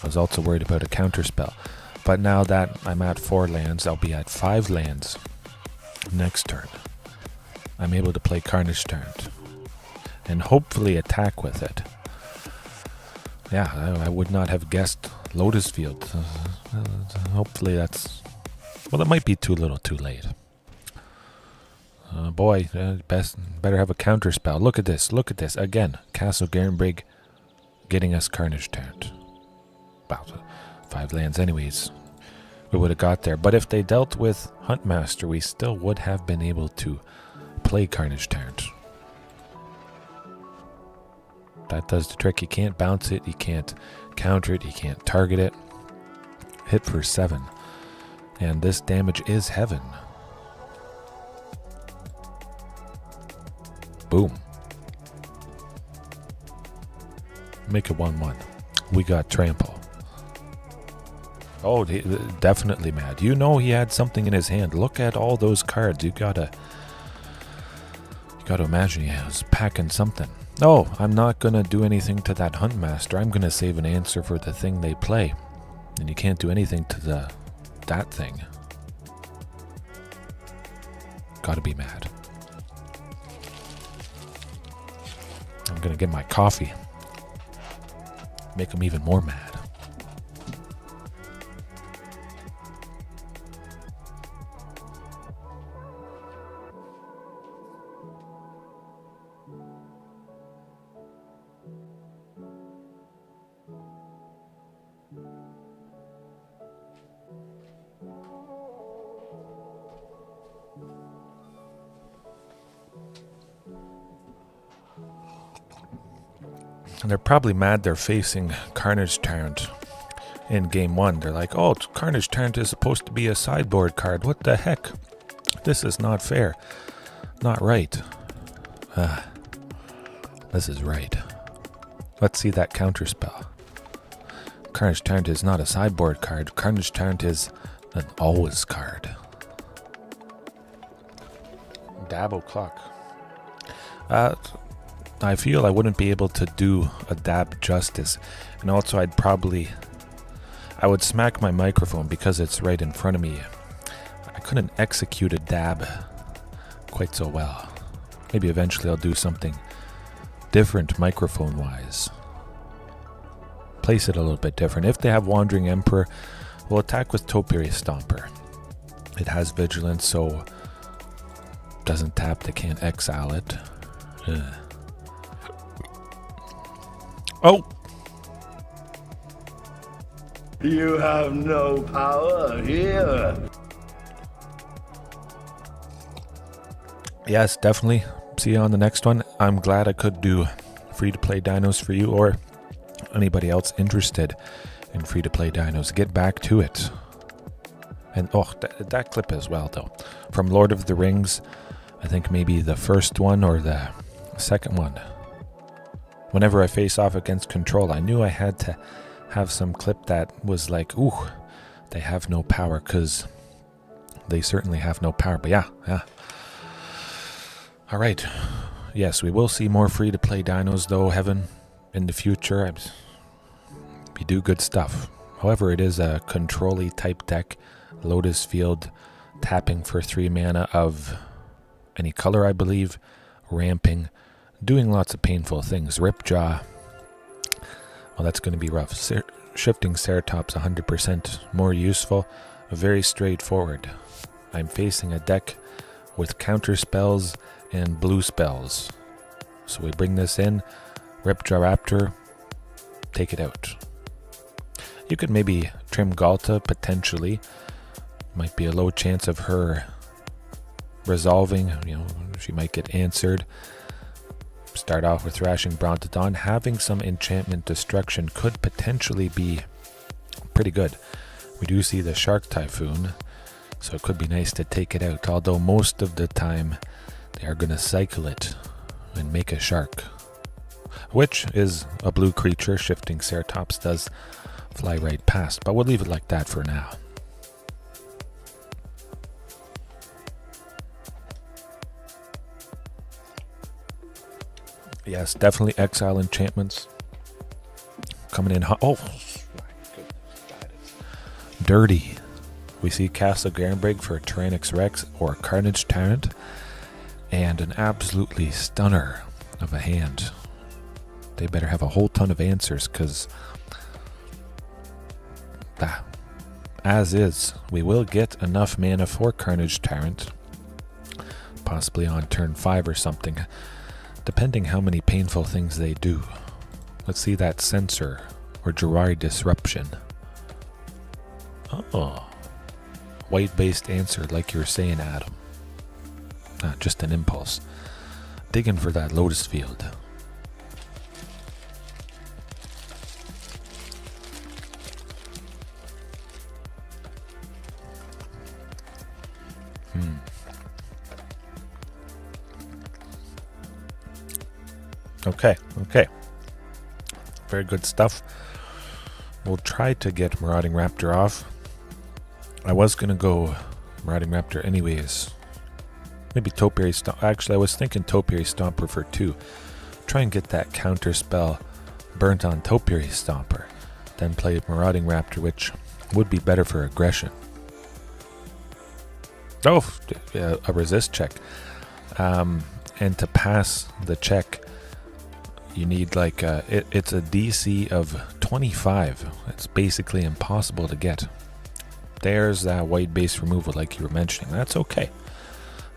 I was also worried about a counterspell. But now that I'm at 4 lands, I'll be at 5 lands next turn. I'm able to play Carnage Tyrant and hopefully attack with it. Yeah, I would not have guessed Lotus Field. Hopefully that's... Well, it might be too little too late. Boy, better have a counterspell. Look at this. Look at this. Again, Castle Garenbrig getting us Carnage Tyrant. About 5 lands anyways. We would have got there. But if they dealt with Huntmaster, we still would have been able to play Carnage Tyrant. That does the trick. You can't bounce it. You can't counter it. You can't target it. Hit for 7. And this damage is heaven. Boom. Make it 1-1. We got Trample. Oh, definitely mad. You know he had something in his hand. Look at all those cards. You gotta imagine he was packing something. Oh, I'm not gonna do anything to that Huntmaster. I'm gonna save an answer for the thing they play. And you can't do anything to that thing. Gotta be mad. I'm gonna get my coffee. Make him even more mad. And they're probably mad they're facing Carnage Tyrant in Game 1. They're like, oh, Carnage Tyrant is supposed to be a sideboard card. What the heck? This is not fair. Not right. This is right. Let's see that counterspell. Carnage Tyrant is not a sideboard card. Carnage Tyrant is an always card. Dab o'clock. I feel I wouldn't be able to do a dab justice. And also I would smack my microphone because it's right in front of me. I couldn't execute a dab quite so well. Maybe eventually I'll do something different microphone-wise. Place it a little bit different. If they have Wandering Emperor, we'll attack with Topiary Stomper. It has Vigilance, so doesn't tap, they can't exile it. Oh! You have no power here. Yes, definitely. See you on the next one. I'm glad I could do free-to-play dinos for you, or anybody else interested in free-to-play dinos. Get back to it. And that clip as well, though, from Lord of the Rings. I think maybe the first one or the second one. Whenever I face off against Control, I knew I had to have some clip that was like, ooh, they have no power, because they certainly have no power. But yeah. All right. Yes, we will see more free-to-play dinos, though, Heaven, in the future. We do good stuff. However, it is a Control-y type deck. Lotus field, tapping for 3 mana of any color, I believe. Ramping, doing lots of painful things. Ripjaw, well, that's going to be rough. Shifting Ceratops 100% more useful. Very straightforward. I'm facing a deck with counter spells and blue spells. So we bring this in. Ripjaw Raptor, take it out. You could maybe trim Galta potentially. Might be a low chance of her resolving. She might get answered. Start off with Thrashing Brontodon. Having some enchantment destruction could potentially be pretty good. We do see the Shark Typhoon, so it could be nice to take it out. Although most of the time they are going to cycle it and make a shark, which is a blue creature. Shifting Ceratops does fly right past, but we'll leave it like that for now. Yes, definitely exile enchantments coming in hot. Oh, my goodness, that is dirty. We see Castle Garenbrig for Tyrannix Rex or Carnage Tyrant, and an absolutely stunner of a hand. They better have a whole ton of answers, because as is, we will get enough mana for Carnage Tyrant, possibly on turn 5 or something, depending how many painful things they do. Let's see that Censor or Jiraiya Disruption. Oh, white-based answer, like you were saying, Adam. Not just an impulse. Digging for that Lotus field. Okay. Very good stuff. We'll try to get Marauding Raptor off. I was going to go Marauding Raptor anyways. Maybe Topiary Stomper. Actually, I was thinking Topiary Stomper for 2. Try and get that counter spell burnt on Topiary Stomper. Then play Marauding Raptor, which would be better for aggression. Oh, a resist check. And to pass the check, you need like it's a DC of 25. It's basically impossible to get. There's that white base removal like you were mentioning. That's okay.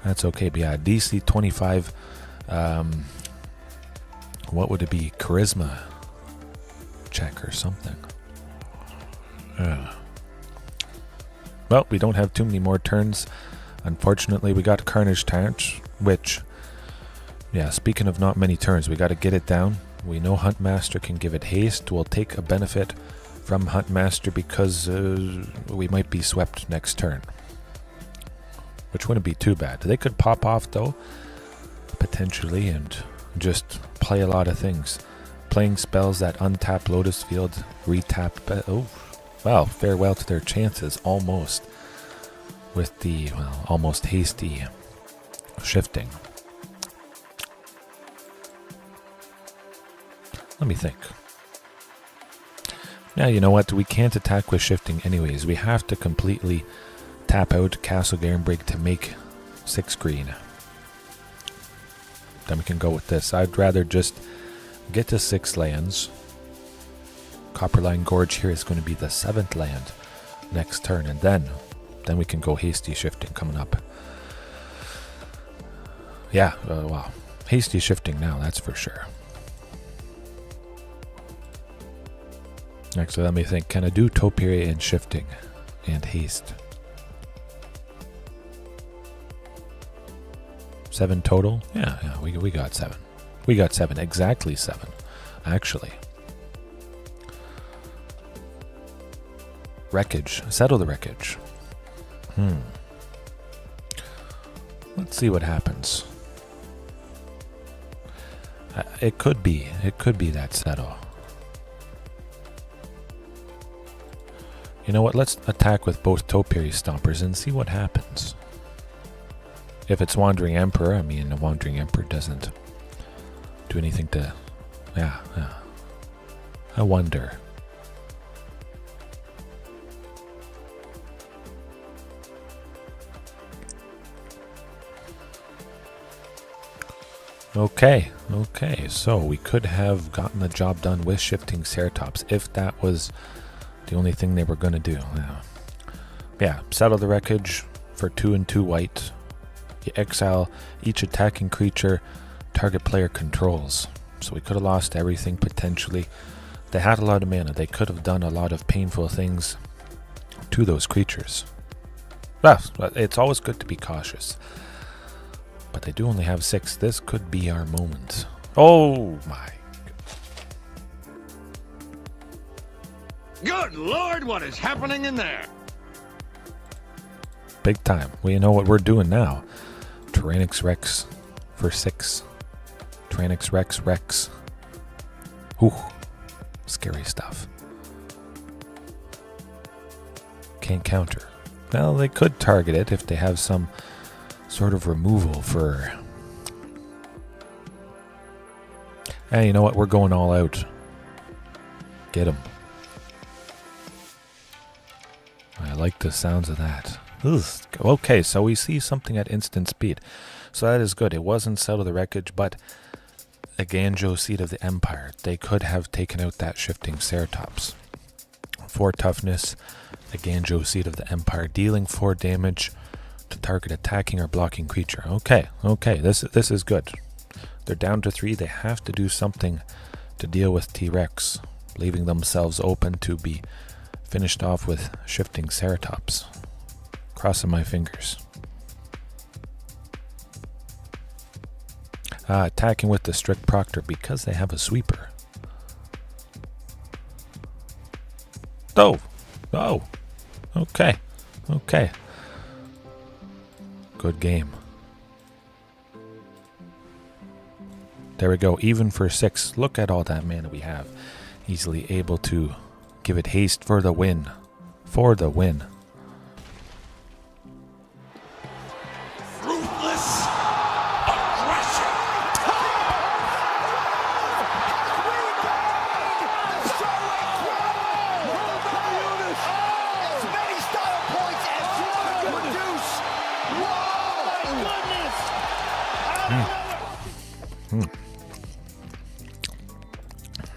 But yeah, DC 25. What would it be? Charisma check or something. Well, we don't have too many more turns. Unfortunately, we got Carnage Tyrant, which, yeah, speaking of not many turns, we got to get it down. We know Huntmaster can give it haste. We'll take a benefit from Huntmaster because we might be swept next turn, which wouldn't be too bad. They could pop off, though, potentially, and just play a lot of things. Playing spells that untap Lotus Field, retap. Oh, well, farewell to their chances, almost, with the, well, almost hasty shifting. Let me think. Now, you know what? We can't attack with shifting anyways. We have to completely tap out Castle Garenbrig to make 6 green. Then we can go with this. I'd rather just get to 6 lands. Copperline Gorge here is going to be the 7th land next turn, and then we can go hasty shifting coming up. Yeah, wow. Hasty shifting now, that's for sure. Actually, let me think. Can I do topiary and shifting and haste? 7 total? Yeah, we got 7. We got 7, exactly 7, actually. Wreckage. Settle the wreckage. Let's see what happens. It could be that settle. You know what? Let's attack with both topiary stompers and see what happens. If it's Wandering Emperor, I mean, the Wandering Emperor doesn't do anything to... Yeah. I wonder. Okay, so we could have gotten the job done with shifting Ceratops if that was the only thing they were going to do. Yeah, settle the wreckage for 2 and 2 white. You exile each attacking creature target player controls. So we could have lost everything potentially. They had a lot of mana. They could have done a lot of painful things to those creatures. Well, it's always good to be cautious. But they do only have 6. This could be our moment. Oh my. Good Lord, what is happening in there? Big time. Well, you know what we're doing now. Tyrannix Rex for 6. Tyrannix Rex. Ooh. Scary stuff. Can't counter. Well, they could target it if they have some sort of removal for... Hey, you know what? We're going all out. Get him. I like the sounds of that. Ugh. Okay, so we see something at instant speed. So that is good. It wasn't Settle the Wreckage, but a Ganjo Seed of the Empire. They could have taken out that shifting Ceratops. 4 toughness, a Ganjo Seed of the Empire, dealing 4 damage to target attacking or blocking creature. Okay, this is good. They're down to 3. They have to do something to deal with T-Rex, leaving themselves open to be finished off with shifting Ceratops. Crossing my fingers. Attacking with the Strict Proctor because they have a sweeper. Oh! Okay. Good game. There we go. Even for 6. Look at all that mana we have. Easily able to give it haste for the win. Ruthless aggression. As many style points as you can produce. Whoa, my goodness.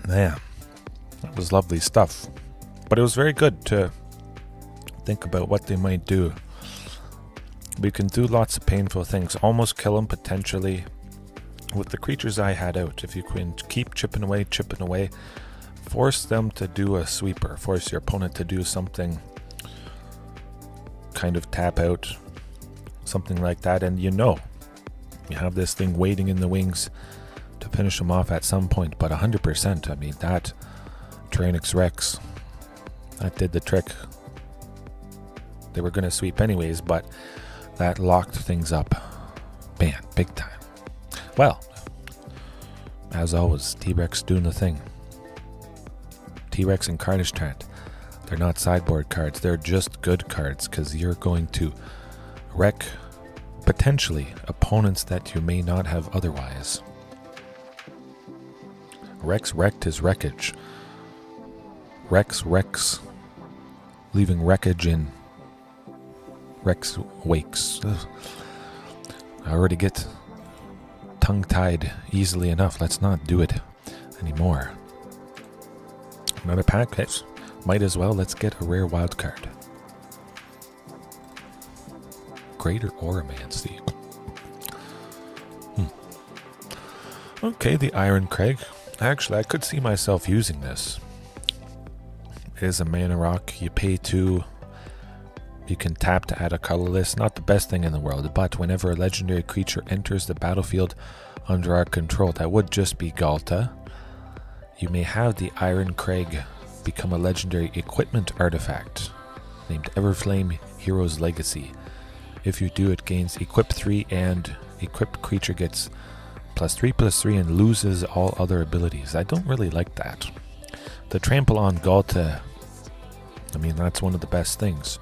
Man, that was lovely stuff. But it was very good to think about what they might do. We can do lots of painful things. Almost kill them potentially. With the creatures I had out, if you can keep chipping away, force them to do a sweeper. Force your opponent to do something. Kind of tap out. Something like that. And you have this thing waiting in the wings to finish them off at some point. But 100%, I mean, that Tyrannix Rex, that did the trick. They were going to sweep anyways, but that locked things up. Man, big time. Well, as always, T-Rex doing the thing. T-Rex and Carnage Tyrant. They're not sideboard cards. They're just good cards because you're going to wreck, potentially, opponents that you may not have otherwise. Rex wrecked his wreckage. Rex, leaving wreckage in. Rex wakes. Ugh. I already get tongue-tied easily enough. Let's not do it anymore. Another pack. Might as well. Let's get a rare wild card. Greater Oromancy. Okay, the Iron Craig. Actually, I could see myself using this. It is a mana rock. You pay 2. You can tap to add a colorless. Not the best thing in the world, but whenever a legendary creature enters the battlefield under our control, that would just be Galta, you may have the Iron Crag become a legendary equipment artifact named Everflame Hero's Legacy. If you do, it gains Equip 3 and equipped creature gets +3/+3 and loses all other abilities. I don't really like that. The Trample on Galta, I mean, that's one of the best things,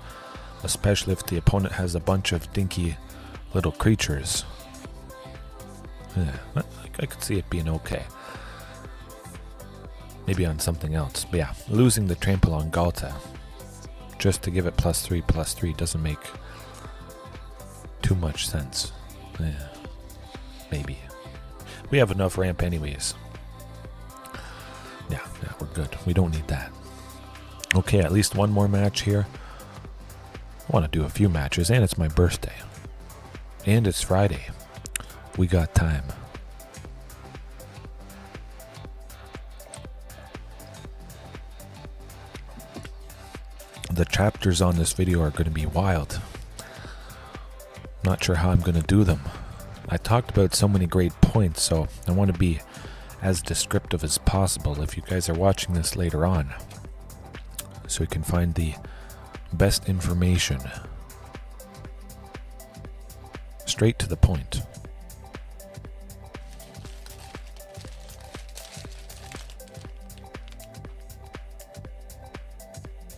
especially if the opponent has a bunch of dinky little creatures. Yeah, I could see it being okay. Maybe on something else. But yeah, losing the Trample on Galta just to give it +3/+3 doesn't make too much sense. Yeah, maybe. We have enough ramp anyways. Yeah, we're good. We don't need that. Okay, at least one more match here. I want to do a few matches, and it's my birthday. And it's Friday. We got time. The chapters on this video are going to be wild. Not sure how I'm going to do them. I talked about so many great points, so I want to be as descriptive as possible if you guys are watching this later on, so you can find the best information. Straight to the point.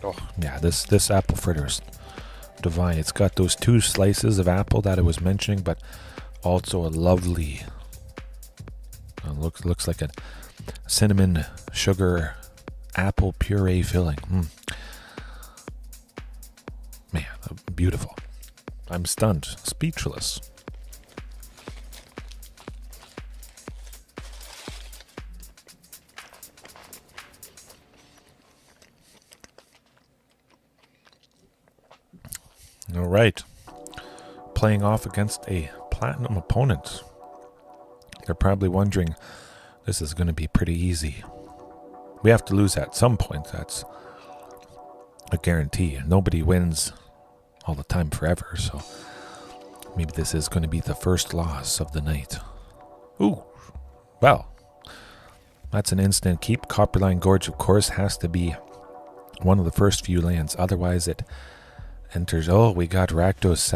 Oh, yeah, this apple fritter's divine. It's got those 2 slices of apple that I was mentioning, but also a lovely, looks like a cinnamon sugar apple puree filling. Man, beautiful. I'm stunned, speechless. All right, playing off against a platinum opponent. They're probably wondering, this is going to be pretty easy. We have to lose at some point, that's a guarantee. Nobody wins all the time forever, so maybe this is going to be the first loss of the night. Ooh, well, that's an instant keep. Copperline Gorge, of course, has to be one of the first few lands, otherwise it enters. Oh, we got Rakdos.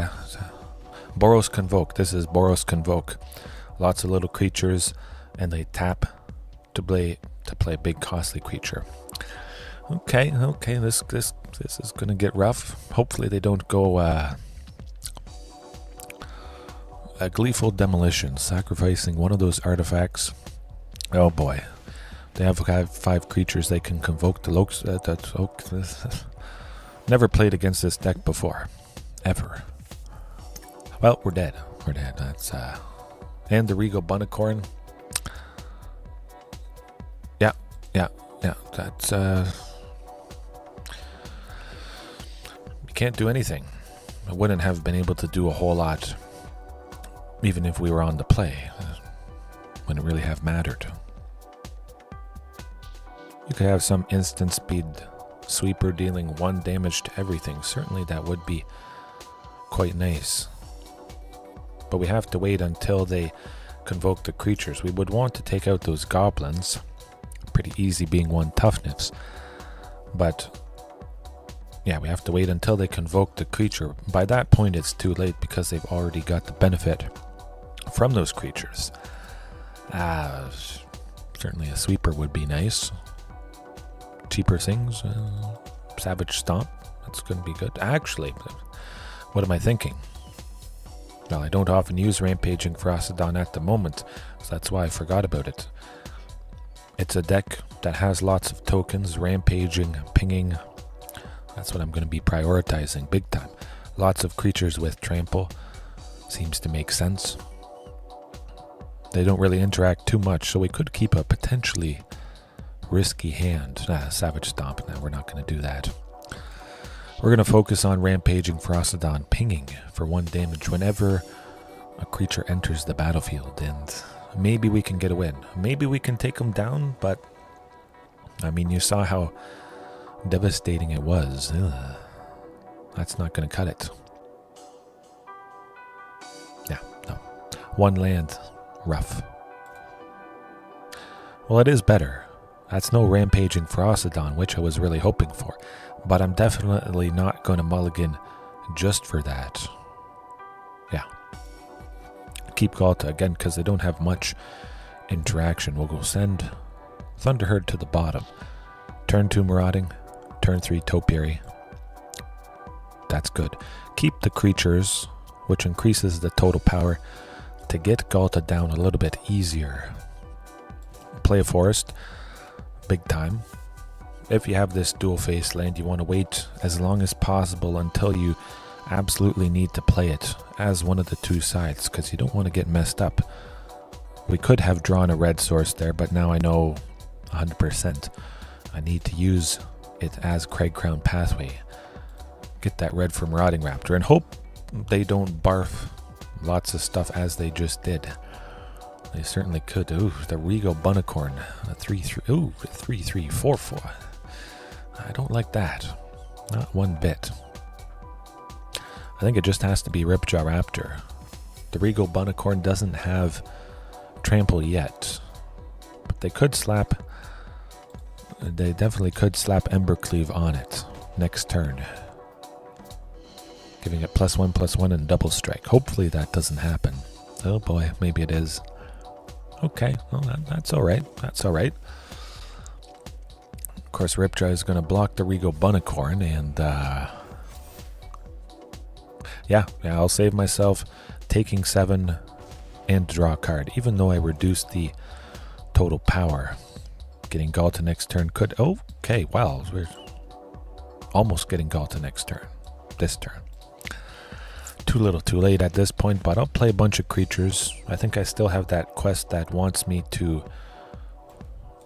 Boros Convoke. This is Boros Convoke. Lots of little creatures, and they tap to play a big costly creature. Okay, this is gonna get rough. Hopefully they don't go a gleeful demolition, sacrificing one of those artifacts. Oh boy, they have 5 creatures they can convoke. The Lotus. Never played against this deck before, ever. Well, we're dead. That's and the Regal Bunicorn. Yeah. That's you can't do anything. I wouldn't have been able to do a whole lot, even if we were on the play. Wouldn't really have mattered. You could have some instant speed sweeper dealing 1 damage to everything. Certainly that would be quite nice. But we have to wait until they convoke the creatures. We would want to take out those goblins. Pretty easy being 1 toughness. But yeah, we have to wait until they convoke the creature. By that point it's too late because they've already got the benefit from those creatures. Certainly a sweeper would be nice. Cheaper things. Savage Stomp. That's going to be good. Actually, what am I thinking? Well, I don't often use Rampaging Ferocidon at the moment, so that's why I forgot about it. It's a deck that has lots of tokens, rampaging, pinging. That's what I'm going to be prioritizing big time. Lots of creatures with trample. Seems to make sense. They don't really interact too much, so we could keep a potentially risky hand. Savage Stomp. No, we're not going to do that. We're going to focus on Rampaging Ferocidon, pinging for 1 damage whenever a creature enters the battlefield, and maybe we can get a win. Maybe we can take them down, but I mean, you saw how devastating it was. Ugh. That's not going to cut it. Yeah, no. One land. Rough. Well, it is better. That's no rampaging Ferocidon, which I was really hoping for. But I'm definitely not going to mulligan just for that. Yeah. Keep Galta again because they don't have much interaction. We'll go send Thunderherd to the bottom. Turn 2 Marauding. Turn 3 Topiary. That's good. Keep the creatures, which increases the total power to get Galta down a little bit easier. Play a forest. Big time. If you have this dual face land, you want to wait as long as possible until you absolutely need to play it as one of the two sides, because you don't want to get messed up. We could have drawn a red source there, but now I know 100% I need to use it as Craig Crown Pathway. Get that red from Marauding Raptor and hope they don't barf lots of stuff as they just did. They certainly could. Ooh, the Regal Bunicorn. A 3-3. Ooh, 3-3-4-4. I don't like that. Not one bit. I think it just has to be Ripjaw Raptor. The Regal Bunicorn doesn't have trample yet. But they could slap... They definitely could slap Embercleave on it next turn. Giving it +1/+1 and double strike. Hopefully that doesn't happen. Oh boy, maybe it is. Okay, well that's alright. That's alright. Of course, Ripjaw is going to block the Regal Bunicorn, and yeah, I'll save myself taking 7 and draw a card, even though I reduced the total power. Getting Galta next turn could... Okay, well, we're almost getting Galta next turn. This turn. Too little too late at this point, but I'll play a bunch of creatures. I think I still have that quest that wants me to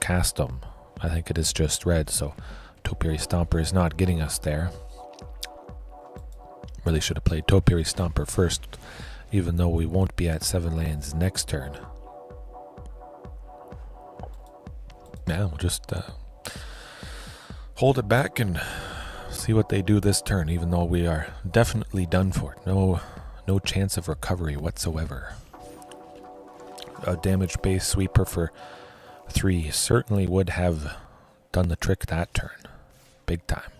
cast them. I think it is just red, so Topiary Stomper is not getting us there. Really should have played Topiary Stomper first, even though we won't be at 7 lands next turn. Now we'll just hold it back and see what they do this turn, even though we are definitely done for. No chance of recovery whatsoever. A damage-based sweeper for 3 certainly would have done the trick that turn. Big time.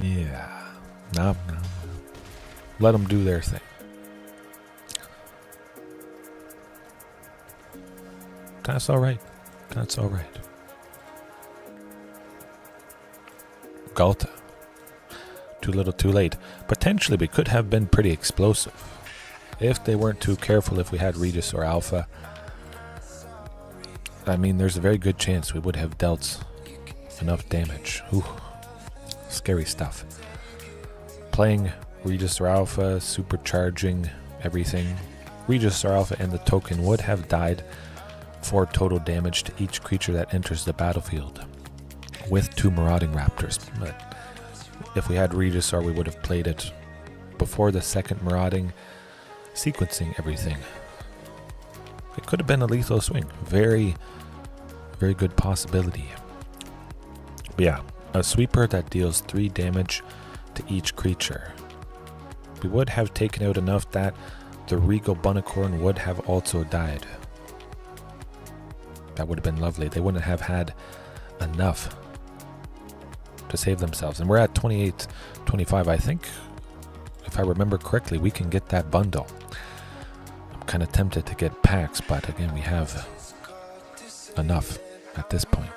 Yeah. No. Let them do their thing. That's alright. That's alright. Galta. Too little too late. Potentially we could have been pretty explosive. If they weren't too careful, if we had Regis or Alpha. I mean, there's a very good chance we would have dealt enough damage. Ooh. Scary stuff. Playing Regis or Alpha, supercharging everything. Regis or Alpha and the token would have died for total damage to each creature that enters the battlefield with 2 Marauding Raptors. But if we had Regis, or we would have played it before the second Marauding, sequencing everything. It could have been a lethal swing. Very, very good possibility. But yeah, a sweeper that deals 3 damage to each creature. We would have taken out enough that the Regal Bunicorn would have also died. That would have been lovely. They wouldn't have had enough to save themselves. And we're at 28-25. I think, if I remember correctly, we can get that bundle. I'm kind of tempted to get packs, but again, we have enough at this point.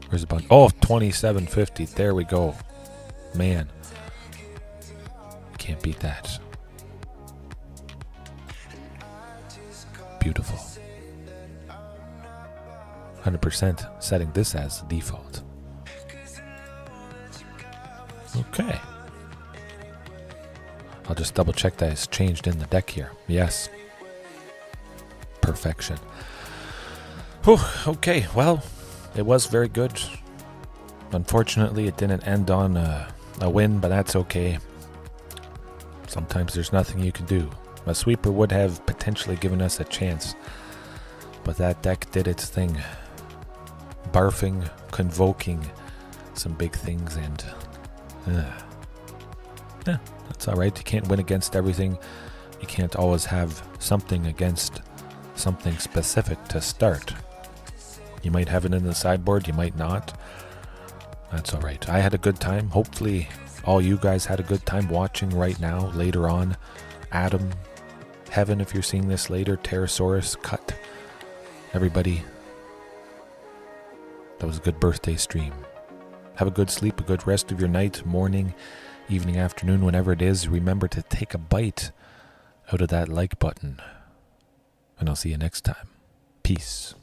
Where's the bundle? Oh, 27.50. There we go. Man. Can't beat that. Beautiful. 100% setting this as default. Okay. I'll just double check that it's changed in the deck here. Yes. Perfection. Whew, okay, well, it was very good. Unfortunately, it didn't end on a win, but that's okay. Sometimes there's nothing you can do. A sweeper would have potentially given us a chance, but that deck did its thing. Barfing, convoking some big things, and yeah, that's alright. You can't win against everything. You can't always have something against something specific to start. You might have it in the sideboard, you might not. That's alright. I had a good time. Hopefully all you guys had a good time watching right now, later on. Adam, Heaven, if you're seeing this later, Pterosaurus, Cut, everybody. That was a good birthday stream. Have a good sleep, a good rest of your night, morning, evening, afternoon, whenever it is. Remember to take a bite out of that like button. And I'll see you next time. Peace.